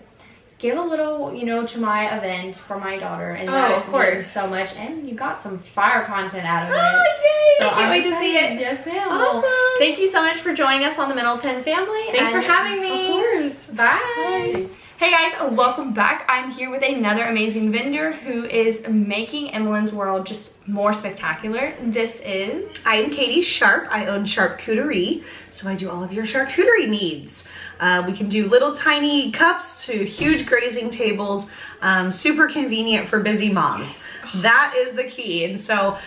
[SPEAKER 2] give a little, you know, to my event for my daughter, and that
[SPEAKER 9] of course
[SPEAKER 2] means so much. And you got some fire content out of it.
[SPEAKER 9] Oh, yay!
[SPEAKER 2] So
[SPEAKER 9] I can't wait to see it.
[SPEAKER 2] Yes, ma'am.
[SPEAKER 9] Awesome.
[SPEAKER 2] Well, thank you so much for joining us on the Middleton family.
[SPEAKER 9] Thanks for having me.
[SPEAKER 2] Of course.
[SPEAKER 9] Bye.
[SPEAKER 2] Hey guys, welcome back. I'm here with another amazing vendor who is making Emmelynn's world just more spectacular. This is...
[SPEAKER 10] I'm Katie Sharp. I own Charcuterie, so I do all of your charcuterie needs. We can do little tiny cups to huge grazing tables, super convenient for busy moms. That is the key. And so,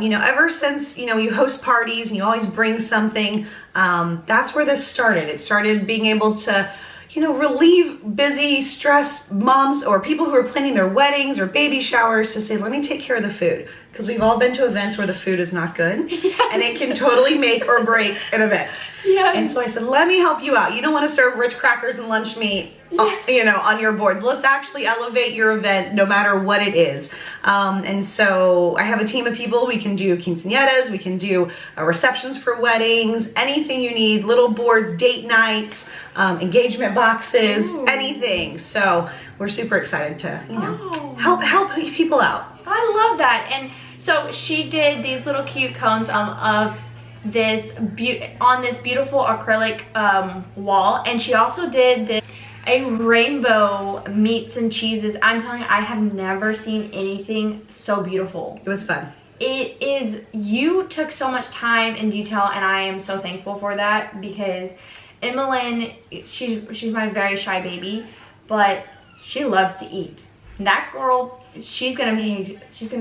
[SPEAKER 10] you know, ever since, you know, you host parties and you always bring something, that's where this started. It started being able to, you know, relieve busy, stressed moms or people who are planning their weddings or baby showers to say, let me take care of the food. Because we've all been to events where the food is not good, and it can totally make or break an event. And so I said, let me help you out. You don't want to serve Ritz crackers and lunch meat, you know, on your boards. Let's actually elevate your event no matter what it is. And so I have a team of people. We can do quinceañeras, we can do receptions for weddings, anything you need, little boards, date nights, engagement boxes, anything. So we're super excited to, you know, help people out.
[SPEAKER 2] I love that. And so she did these little cute cones of this on this beautiful acrylic wall, and she also did a rainbow meats and cheeses. I'm telling you, I have never seen anything so beautiful.
[SPEAKER 10] It was fun.
[SPEAKER 2] It is, you took so much time and detail, and I am so thankful for that, because Emmalynn, she's my very shy baby, but she loves to eat. That girl, she's gonna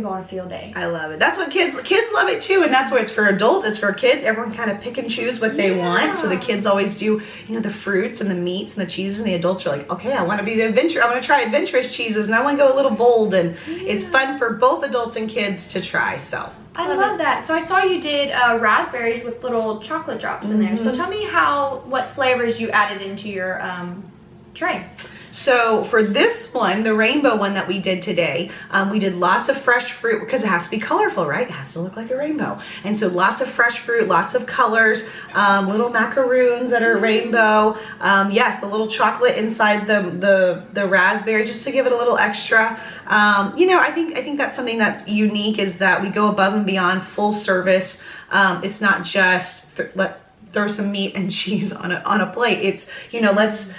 [SPEAKER 2] go on a field day.
[SPEAKER 10] I love it. That's what kids love it too, and that's why it's for adults, it's for kids. Everyone kind of pick and choose what they want. So the kids always do, you know, the fruits and the meats and the cheeses, and the adults are like, okay, I want to be I want to try adventurous cheeses, and I want to go a little bold, and it's fun for both adults and kids to try. So
[SPEAKER 2] I love that. So I saw you did raspberries with little chocolate drops in there. So tell me what flavors you added into your tray.
[SPEAKER 10] So for this one, the rainbow one that we did today, we did lots of fresh fruit because it has to be colorful, right? It has to look like a rainbow. And so lots of fresh fruit, lots of colors, little macaroons that are rainbow. Yes, a little chocolate inside the raspberry just to give it a little extra. You know, I think that's something that's unique, is that we go above and beyond, full service. It's not just throw some meat and cheese on a plate. It's, you know, let's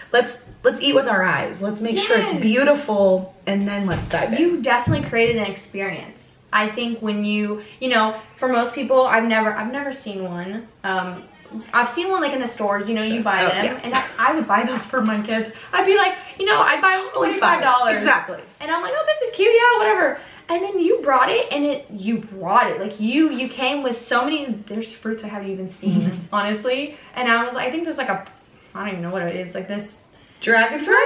[SPEAKER 10] eat with our eyes. Let's make sure it's beautiful, and then let's dive in.
[SPEAKER 2] You definitely created an experience. I think when you know, for most people, I've never seen one. I've seen one like in the stores, you know, you buy them, and I would buy those for my kids. I'd be like, you know, I buy
[SPEAKER 10] Totally
[SPEAKER 2] $25.
[SPEAKER 10] Exactly.
[SPEAKER 2] And I'm like, oh, this is cute, yeah, whatever. And then you brought it, and you brought it. Like, you came with so many, there's fruits I haven't even seen, honestly. And I was like, I think there's like I don't even know what it is, like this.
[SPEAKER 10] Dragon fruit.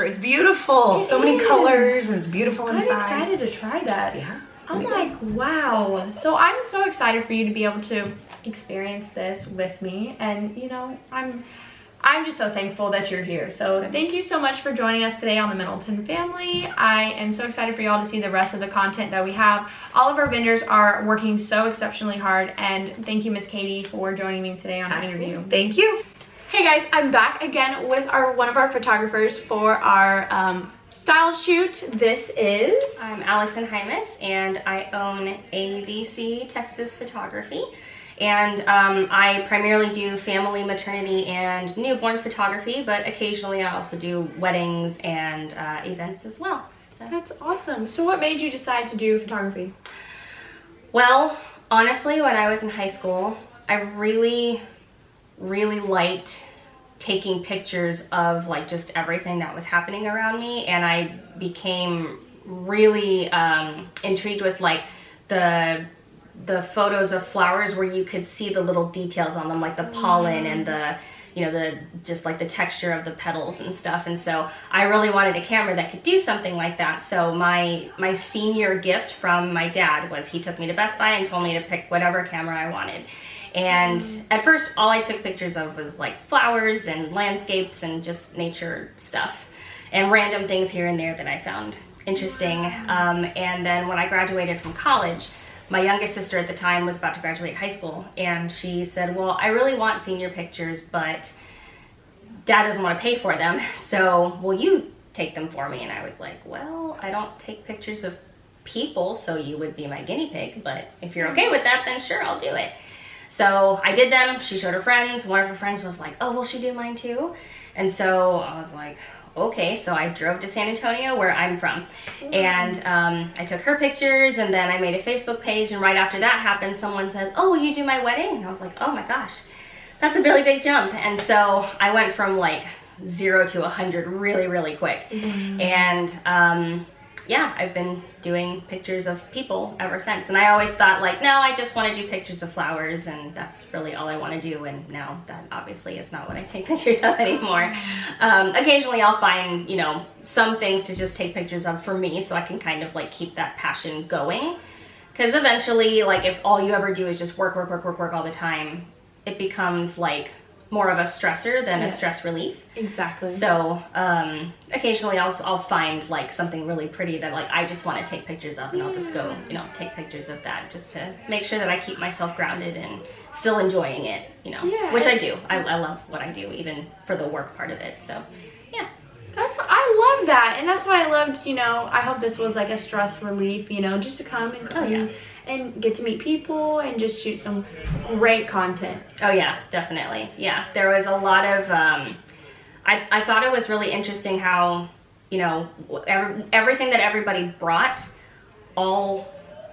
[SPEAKER 10] It's beautiful. So many colors, and it's beautiful inside.
[SPEAKER 2] I'm excited to try that.
[SPEAKER 10] Yeah.
[SPEAKER 2] I'm like, wow. So I'm so excited for you to be able to experience this with me. And, you know, I'm just so thankful that you're here. So thank you so much for joining us today on the Middleton Family. I am so excited for y'all to see the rest of the content that we have. All of our vendors are working so exceptionally hard. And thank you, Miss Katie, for joining me today on the interview.
[SPEAKER 10] Thank you.
[SPEAKER 2] Hey guys, I'm back again with one of our photographers for our style shoot. This is...
[SPEAKER 11] I'm Allison Hymas, and I own ADC Texas Photography. And I primarily do family, maternity, and newborn photography, but occasionally I also do weddings and events as well. So.
[SPEAKER 2] That's awesome. So what made you decide to do photography?
[SPEAKER 11] Well, honestly, when I was in high school, I really liked taking pictures of like just everything that was happening around me, and I became really intrigued with like the photos of flowers where you could see the little details on them, like the pollen and the, you know, the just like the texture of the petals and stuff. And so I really wanted a camera that could do something like that. So my senior gift from my dad was he took me to Best Buy and told me to pick whatever camera I wanted. And at first, all I took pictures of was like flowers and landscapes and just nature stuff and random things here and there that I found interesting. And then when I graduated from college, my youngest sister at the time was about to graduate high school, and she said, well, I really want senior pictures, but Dad doesn't want to pay for them, so will you take them for me? And I was like, well, I don't take pictures of people, so you would be my guinea pig, but if you're okay with that, then sure, I'll do it. So I did them. She showed her friends. One of her friends was like, oh, will she do mine too? And so I was like, okay. So I drove to San Antonio, where I'm from, and I took her pictures, and then I made a Facebook page, and right after that happened, someone says, oh, will you do my wedding? And I was like, oh my gosh, that's a really big jump. And so I went from like 0 to 100 really quick. And yeah, I've been doing pictures of people ever since. And I always thought like, no, I just want to do pictures of flowers, and that's really all I want to do. And now that obviously is not what I take pictures of anymore. Occasionally I'll find, you know, some things to just take pictures of for me, so I can kind of like keep that passion going. Because eventually, like, if all you ever do is just work all the time, it becomes like more of a stressor than a stress relief.
[SPEAKER 2] Exactly.
[SPEAKER 11] So occasionally I'll find like something really pretty that like I just want to take pictures of, and I'll just go, you know, take pictures of that just to make sure that I keep myself grounded and still enjoying it, you know, which I do. I love what I do, even for the work part of it. So yeah.
[SPEAKER 2] I love that, and that's why I loved, you know, I hope this was like a stress relief, you know, just to come and and get to meet people and just shoot some great content.
[SPEAKER 11] Oh yeah, definitely. Yeah, there was a lot of, I thought it was really interesting how, you know, everything that everybody brought,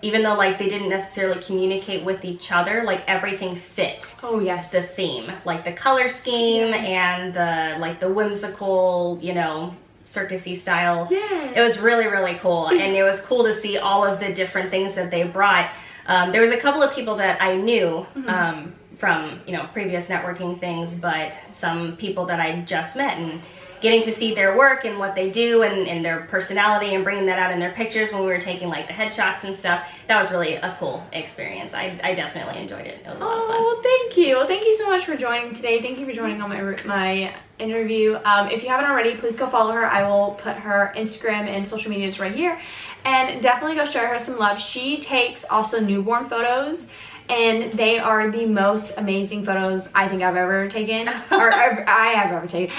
[SPEAKER 11] even though like they didn't necessarily communicate with each other, like everything fit.
[SPEAKER 2] Oh yes.
[SPEAKER 11] The theme, like the color scheme and the whimsical, you know, circusy style. Yeah. It was really cool, and it was cool to see all of the different things that they brought. There was a couple of people that I knew from, you know, previous networking things, but some people that I just met, and getting to see their work and what they do and their personality and bringing that out in their pictures when we were taking like the headshots and stuff. That was really a cool experience. I definitely enjoyed it. It was a lot of fun.
[SPEAKER 2] Oh, thank you. Well, thank you so much for joining today. Thank you for joining on my interview. If you haven't already, please go follow her. I will put her Instagram and social medias right here, and definitely go show her some love. She takes also newborn photos, and they are the most amazing photos I think I've ever taken, or I've ever seen.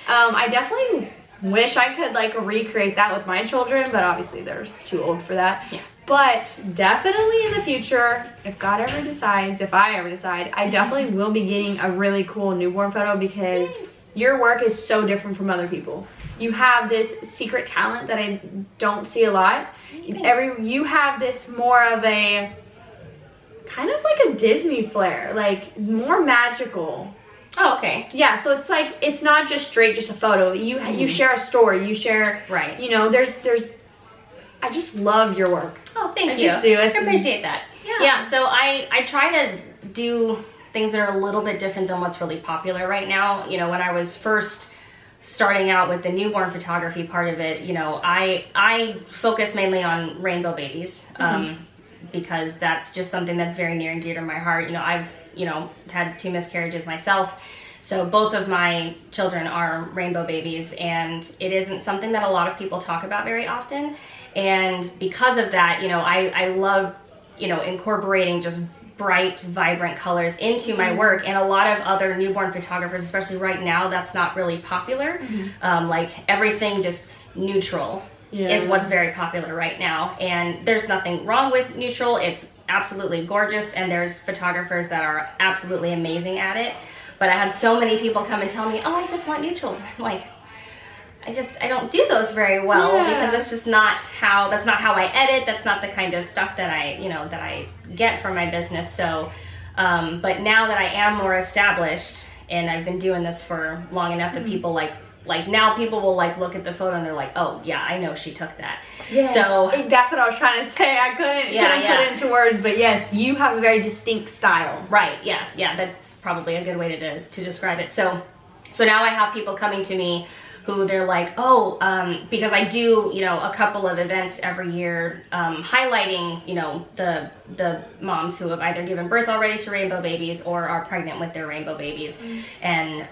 [SPEAKER 2] I definitely wish I could like recreate that with my children, but obviously they're too old for that. Yeah. But definitely in the future, if God ever decides, if I ever decide, I definitely will be getting a really cool newborn photo, because your work is so different from other people. You have this secret talent that I don't see a lot. You have this more of a kind of like a Disney flair, like more magical.
[SPEAKER 11] Oh, okay.
[SPEAKER 2] Yeah, so it's like, it's not just straight, just a photo. You share a story, you share,
[SPEAKER 11] Right.
[SPEAKER 2] you know, there's, I just love your work.
[SPEAKER 11] Oh, thank
[SPEAKER 2] I
[SPEAKER 11] you.
[SPEAKER 2] just do.
[SPEAKER 11] I appreciate that.
[SPEAKER 2] Yeah.
[SPEAKER 11] So I try to do things that are a little bit different than what's really popular right now. You know, when I was first starting out with the newborn photography part of it, you know, I focus mainly on rainbow babies, because that's just something that's very near and dear to my heart. You know, I've, you know, had 2 miscarriages myself. So both of my children are rainbow babies, and it isn't something that a lot of people talk about very often. And because of that, you know, I love, you know, incorporating just bright, vibrant colors into my work. And a lot of other newborn photographers, especially right now, that's not really popular. Like everything just neutral is what's very popular right now. And there's nothing wrong with neutral. It's absolutely gorgeous, and there's photographers that are absolutely amazing at it. But I had so many people come and tell me, oh, I just want neutrals. I'm like, I don't do those very well, because that's not how I edit. That's not the kind of stuff that I get from my business. So, but now that I am more established and I've been doing this for long enough that people like now people will like look at the photo and they're like, oh yeah, I know she took that.
[SPEAKER 2] Yes.
[SPEAKER 11] So
[SPEAKER 2] that's what I was trying to say. I couldn't put it into words, but yes, you have a very distinct style.
[SPEAKER 11] Right. Yeah. That's probably a good way to describe it. So now I have people coming to me who they're like, oh, because I do, you know, a couple of events every year highlighting, you know, the moms who have either given birth already to rainbow babies or are pregnant with their rainbow babies. And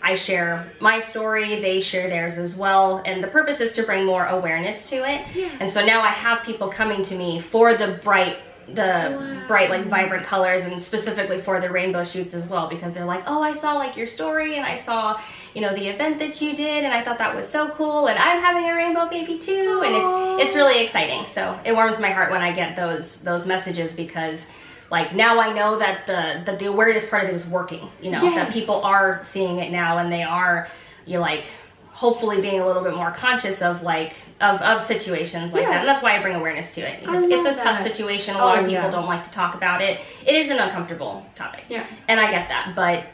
[SPEAKER 11] I share my story, they share theirs as well. And the purpose is to bring more awareness to it. And so now I have people coming to me for the bright, like vibrant colors, and specifically for the rainbow shoots as well, because they're like, oh, I saw like your story, and I saw, you know, the event that you did, and I thought that was so cool, and I'm having a rainbow baby too. And it's really exciting. So it warms my heart when I get those messages, because like now I know that the awareness part of it is working, you know, that people are seeing it now, and they are, you like, hopefully being a little bit more conscious of like of situations like that. And that's why I bring awareness to it, because it's a tough situation. A lot of people don't like to talk about it. It is an uncomfortable topic. And I get that, but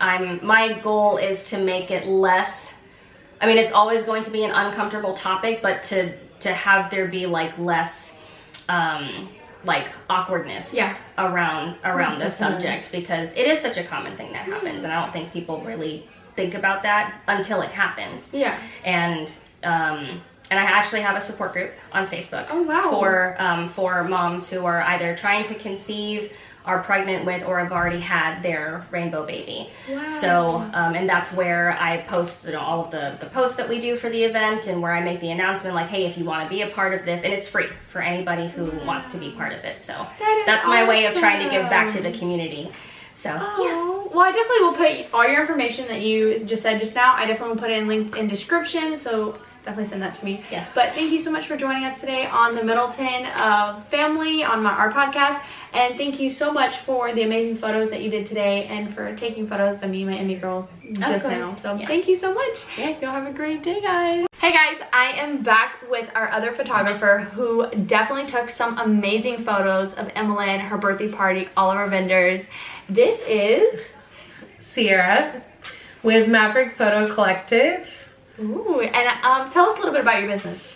[SPEAKER 11] my goal is to make it less, I mean, it's always going to be an uncomfortable topic, but to have there be like less like awkwardness around the subject, because it is such a common thing that happens, and I don't think people really think about that until it happens. And I actually have a support group on Facebook for moms who are either trying to conceive, are pregnant with, or have already had their rainbow baby. So and that's where I post, you know, all of the posts that we do for the event, and where I make the announcement like, hey, if you want to be a part of this, and it's free for anybody who wants to be part of it. So that's my way of trying to give back to the community. So
[SPEAKER 2] well, I definitely will put all your information that you just said just now. I definitely will put it in linked in description, so definitely send that to me. But thank you so much for joining us today on the Middleton family on our podcast, and thank you so much for the amazing photos that you did today, and for taking photos of me, my Emmy girl, just now. So thank you so much. Y'all have a great day, guys. Hey guys, I am back with our other photographer who definitely took some amazing photos of Emmalynn, her birthday party, all of our vendors. This is
[SPEAKER 10] Sierra with Maverick Photo Collective.
[SPEAKER 2] Ooh, and tell us a little bit about your business.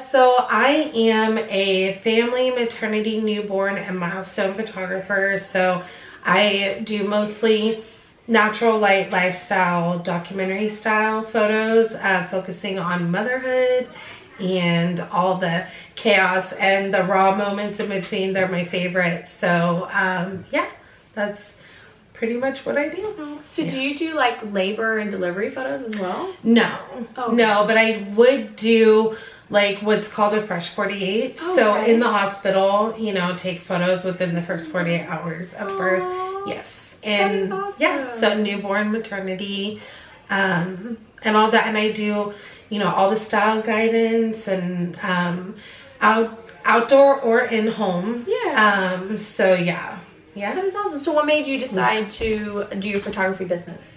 [SPEAKER 10] So I am a family, maternity, newborn, and milestone photographer. So I do mostly natural light, lifestyle, documentary style photos, focusing on motherhood and all the chaos and the raw moments in between. They're my favorite. So yeah, that's pretty much what I do.
[SPEAKER 2] So do you do like labor and delivery photos as well?
[SPEAKER 10] No. No, but I would do like what's called a fresh 48. So in the hospital, you know, take photos within the first 48 hours of birth. Yes. And yeah, so newborn, maternity, and all that. And I do, you know, all the style guidance and outdoor or in home. So yeah.
[SPEAKER 2] That is awesome. So what made you decide to do your photography business?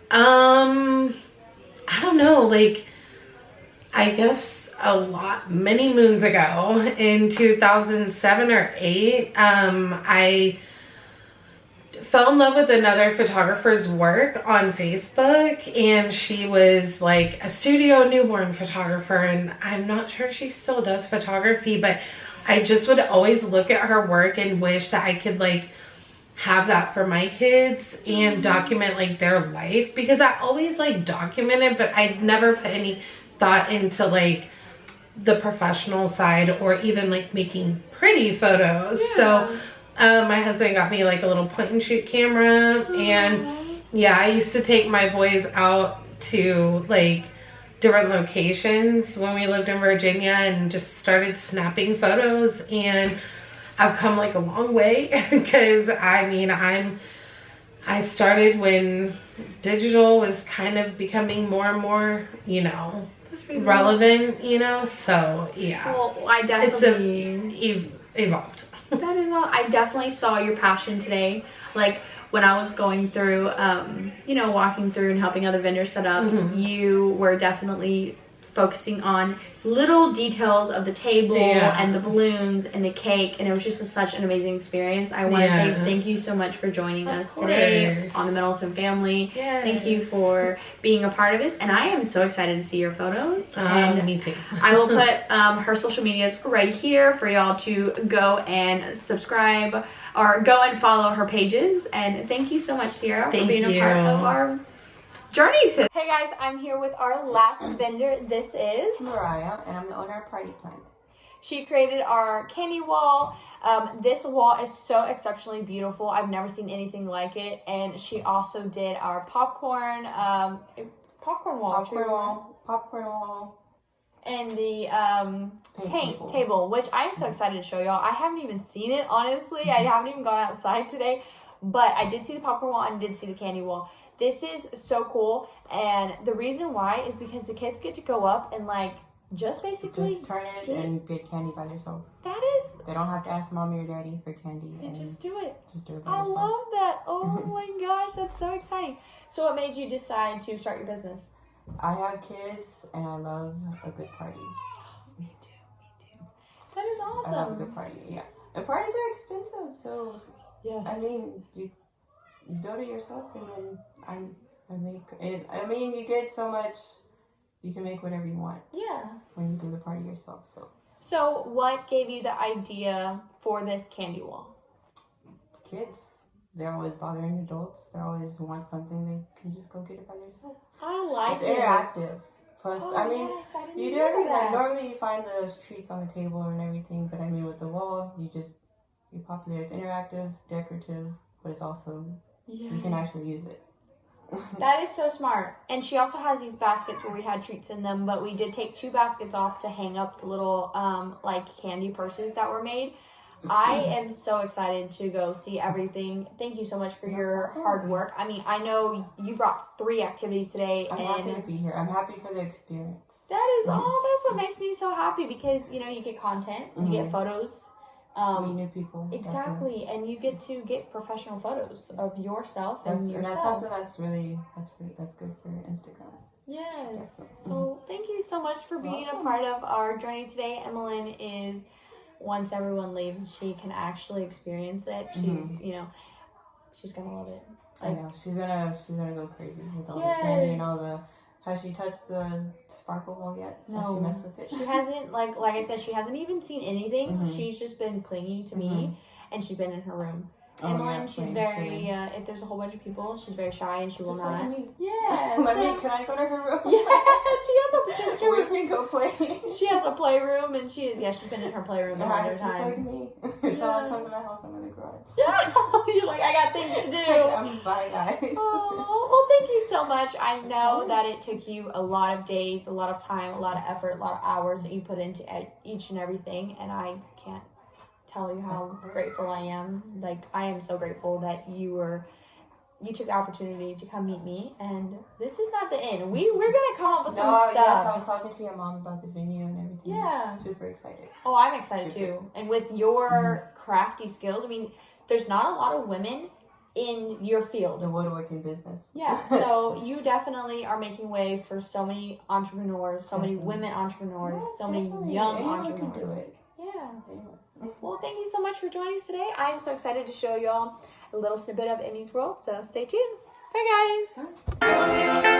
[SPEAKER 10] I don't know, like, I guess many moons ago in 2007 or 8, I
[SPEAKER 4] fell in love with another photographer's work on Facebook, and she was like a studio newborn photographer, and I'm not sure she still does photography, but I just would always look at her work and wish that I could like have that for my kids and document like their life, because I always like documented, but I never put any thought into like the professional side or even like making pretty photos. So my husband got me like a little point and shoot camera, and yeah, I used to take my boys out to like different locations when we lived in Virginia and just started snapping photos, and I've come like a long way because I mean I started when digital was kind of becoming more and more, you know, relevant, you know, so yeah.
[SPEAKER 2] Well, I definitely
[SPEAKER 4] it's evolved.
[SPEAKER 2] That is all. I definitely saw your passion today. Like when I was going through, you know, walking through and helping other vendors set up, you were definitely focusing on little details of the table and the balloons and the cake, and it was just such an amazing experience. I want to say thank you so much for joining us today on the Middleton family. Thank you for being a part of this, and I am so excited to see your photos. And
[SPEAKER 4] me too.
[SPEAKER 2] I will put her social medias right here for y'all to go and subscribe or go and follow her pages. And thank you so much, Sierra, for being a part of our journey today. Hey guys, I'm here with our last vendor. This is
[SPEAKER 12] Mariah, and I'm the owner of Party Plan.
[SPEAKER 2] She created our candy wall. This wall is so exceptionally beautiful. I've never seen anything like it. And she also did our popcorn wall, and the paint table, which I'm so excited to show y'all. I haven't even seen it, honestly. I haven't even gone outside today, but I did see the popcorn wall and did see the candy wall. This is so cool, and the reason why is because the kids get to go up and like just basically
[SPEAKER 12] turn it and get candy by themselves.
[SPEAKER 2] That is,
[SPEAKER 12] they don't have to ask mommy or daddy for candy.
[SPEAKER 2] And just do it.
[SPEAKER 12] Just do it by
[SPEAKER 2] I
[SPEAKER 12] yourself.
[SPEAKER 2] love that. Oh my gosh, that's so exciting. So what made you decide to start your business?
[SPEAKER 12] I have kids and I love a good party.
[SPEAKER 2] Me too. That is awesome.
[SPEAKER 12] I love a good party, yeah. And parties are expensive, so
[SPEAKER 2] yes.
[SPEAKER 12] I mean, you build it yourself, and then I make it. I mean, you get so much. You can make whatever you want.
[SPEAKER 2] Yeah.
[SPEAKER 12] When you do the party yourself,
[SPEAKER 2] So what gave you the idea for this candy wall?
[SPEAKER 12] Kids, they're always bothering adults. They always want something. They can just go get it by themselves.
[SPEAKER 2] I like
[SPEAKER 12] it's
[SPEAKER 2] it.
[SPEAKER 12] interactive. Plus,
[SPEAKER 2] I didn't
[SPEAKER 12] you do
[SPEAKER 2] know
[SPEAKER 12] everything.
[SPEAKER 2] that.
[SPEAKER 12] Like, normally you find the treats on the table and everything, but I mean, with the wall, you pop it there. It's interactive, decorative, but it's also you can actually use it.
[SPEAKER 2] That is so smart. And she also has these baskets where we had treats in them, but we did take 2 baskets off to hang up the little like candy purses that were made. I am so excited to go see everything. Thank you so much for your hard work. I mean, I know you brought 3 activities today.
[SPEAKER 12] I'm happy to be here. I'm happy for the experience.
[SPEAKER 2] That is all. That's what makes me so happy, because you know you get content, you get photos.
[SPEAKER 12] Meet new people.
[SPEAKER 2] Exactly, definitely. And you get to get professional photos of yourself and yourself.
[SPEAKER 12] And that's something that's good for Instagram.
[SPEAKER 2] Yes.
[SPEAKER 12] Definitely.
[SPEAKER 2] So thank you so much for being a part of our journey today. Emmalynn is, once everyone leaves, she can actually experience it. She's, you know, she's gonna love it.
[SPEAKER 12] Like, I know she's gonna go crazy with all the candy and all the. Has she touched the sparkle wall yet?
[SPEAKER 2] No.
[SPEAKER 12] Has she messed with it?
[SPEAKER 2] She hasn't, like I said, she hasn't even seen anything. She's just been clinging to me, and she's been in her room. Emmalynn, she's very, if there's a whole bunch of people, she's very shy and she will not.
[SPEAKER 12] Like me.
[SPEAKER 2] Yeah.
[SPEAKER 12] Can I go to her room?
[SPEAKER 2] Yeah, she has a
[SPEAKER 12] We can go play.
[SPEAKER 2] She has a playroom, and she's been in her playroom the whole
[SPEAKER 12] Just
[SPEAKER 2] time.
[SPEAKER 12] like me. If someone comes to my house, I'm in the garage.
[SPEAKER 2] Yeah. You're like, I got things to do.
[SPEAKER 12] Bye, guys.
[SPEAKER 2] Oh, well, thank you so much. I know that it took you a lot of days, a lot of time, a lot of effort, a lot of hours that you put into each and everything, and I can't tell you how grateful I am. Like, I am so grateful that you took the opportunity to come meet me, and this is not the end. We're gonna come up with some stuff.
[SPEAKER 12] Yes, I was talking to your mom about the venue and everything.
[SPEAKER 2] Yeah.
[SPEAKER 12] Super excited.
[SPEAKER 2] Oh, I'm excited too. And with your crafty skills, I mean, there's not a lot of women in your field.
[SPEAKER 12] The woodworking business.
[SPEAKER 2] Yeah, so you definitely are making way for so many entrepreneurs, so many women entrepreneurs, so many young
[SPEAKER 12] Anyone
[SPEAKER 2] entrepreneurs.
[SPEAKER 12] can do it.
[SPEAKER 2] Yeah. Well, thank you so much for joining us today. I'm so excited to show y'all a little snippet of Emmy's world, so stay tuned. Bye, guys.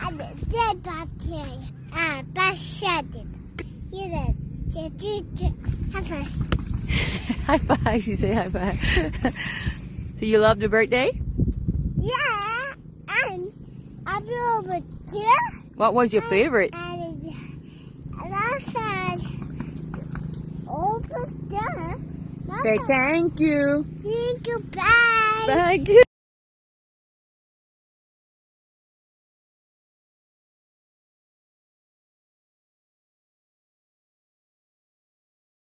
[SPEAKER 13] and a dead bacteria. Bacteria. He's a teacher. High five.
[SPEAKER 14] High five. You say high five. So you loved the birthday?
[SPEAKER 13] Yeah, and I'll be over here.
[SPEAKER 14] What was your favorite?
[SPEAKER 13] And outside. Over there.
[SPEAKER 14] Say thank you.
[SPEAKER 13] Thank you. Bye.
[SPEAKER 14] Thank you.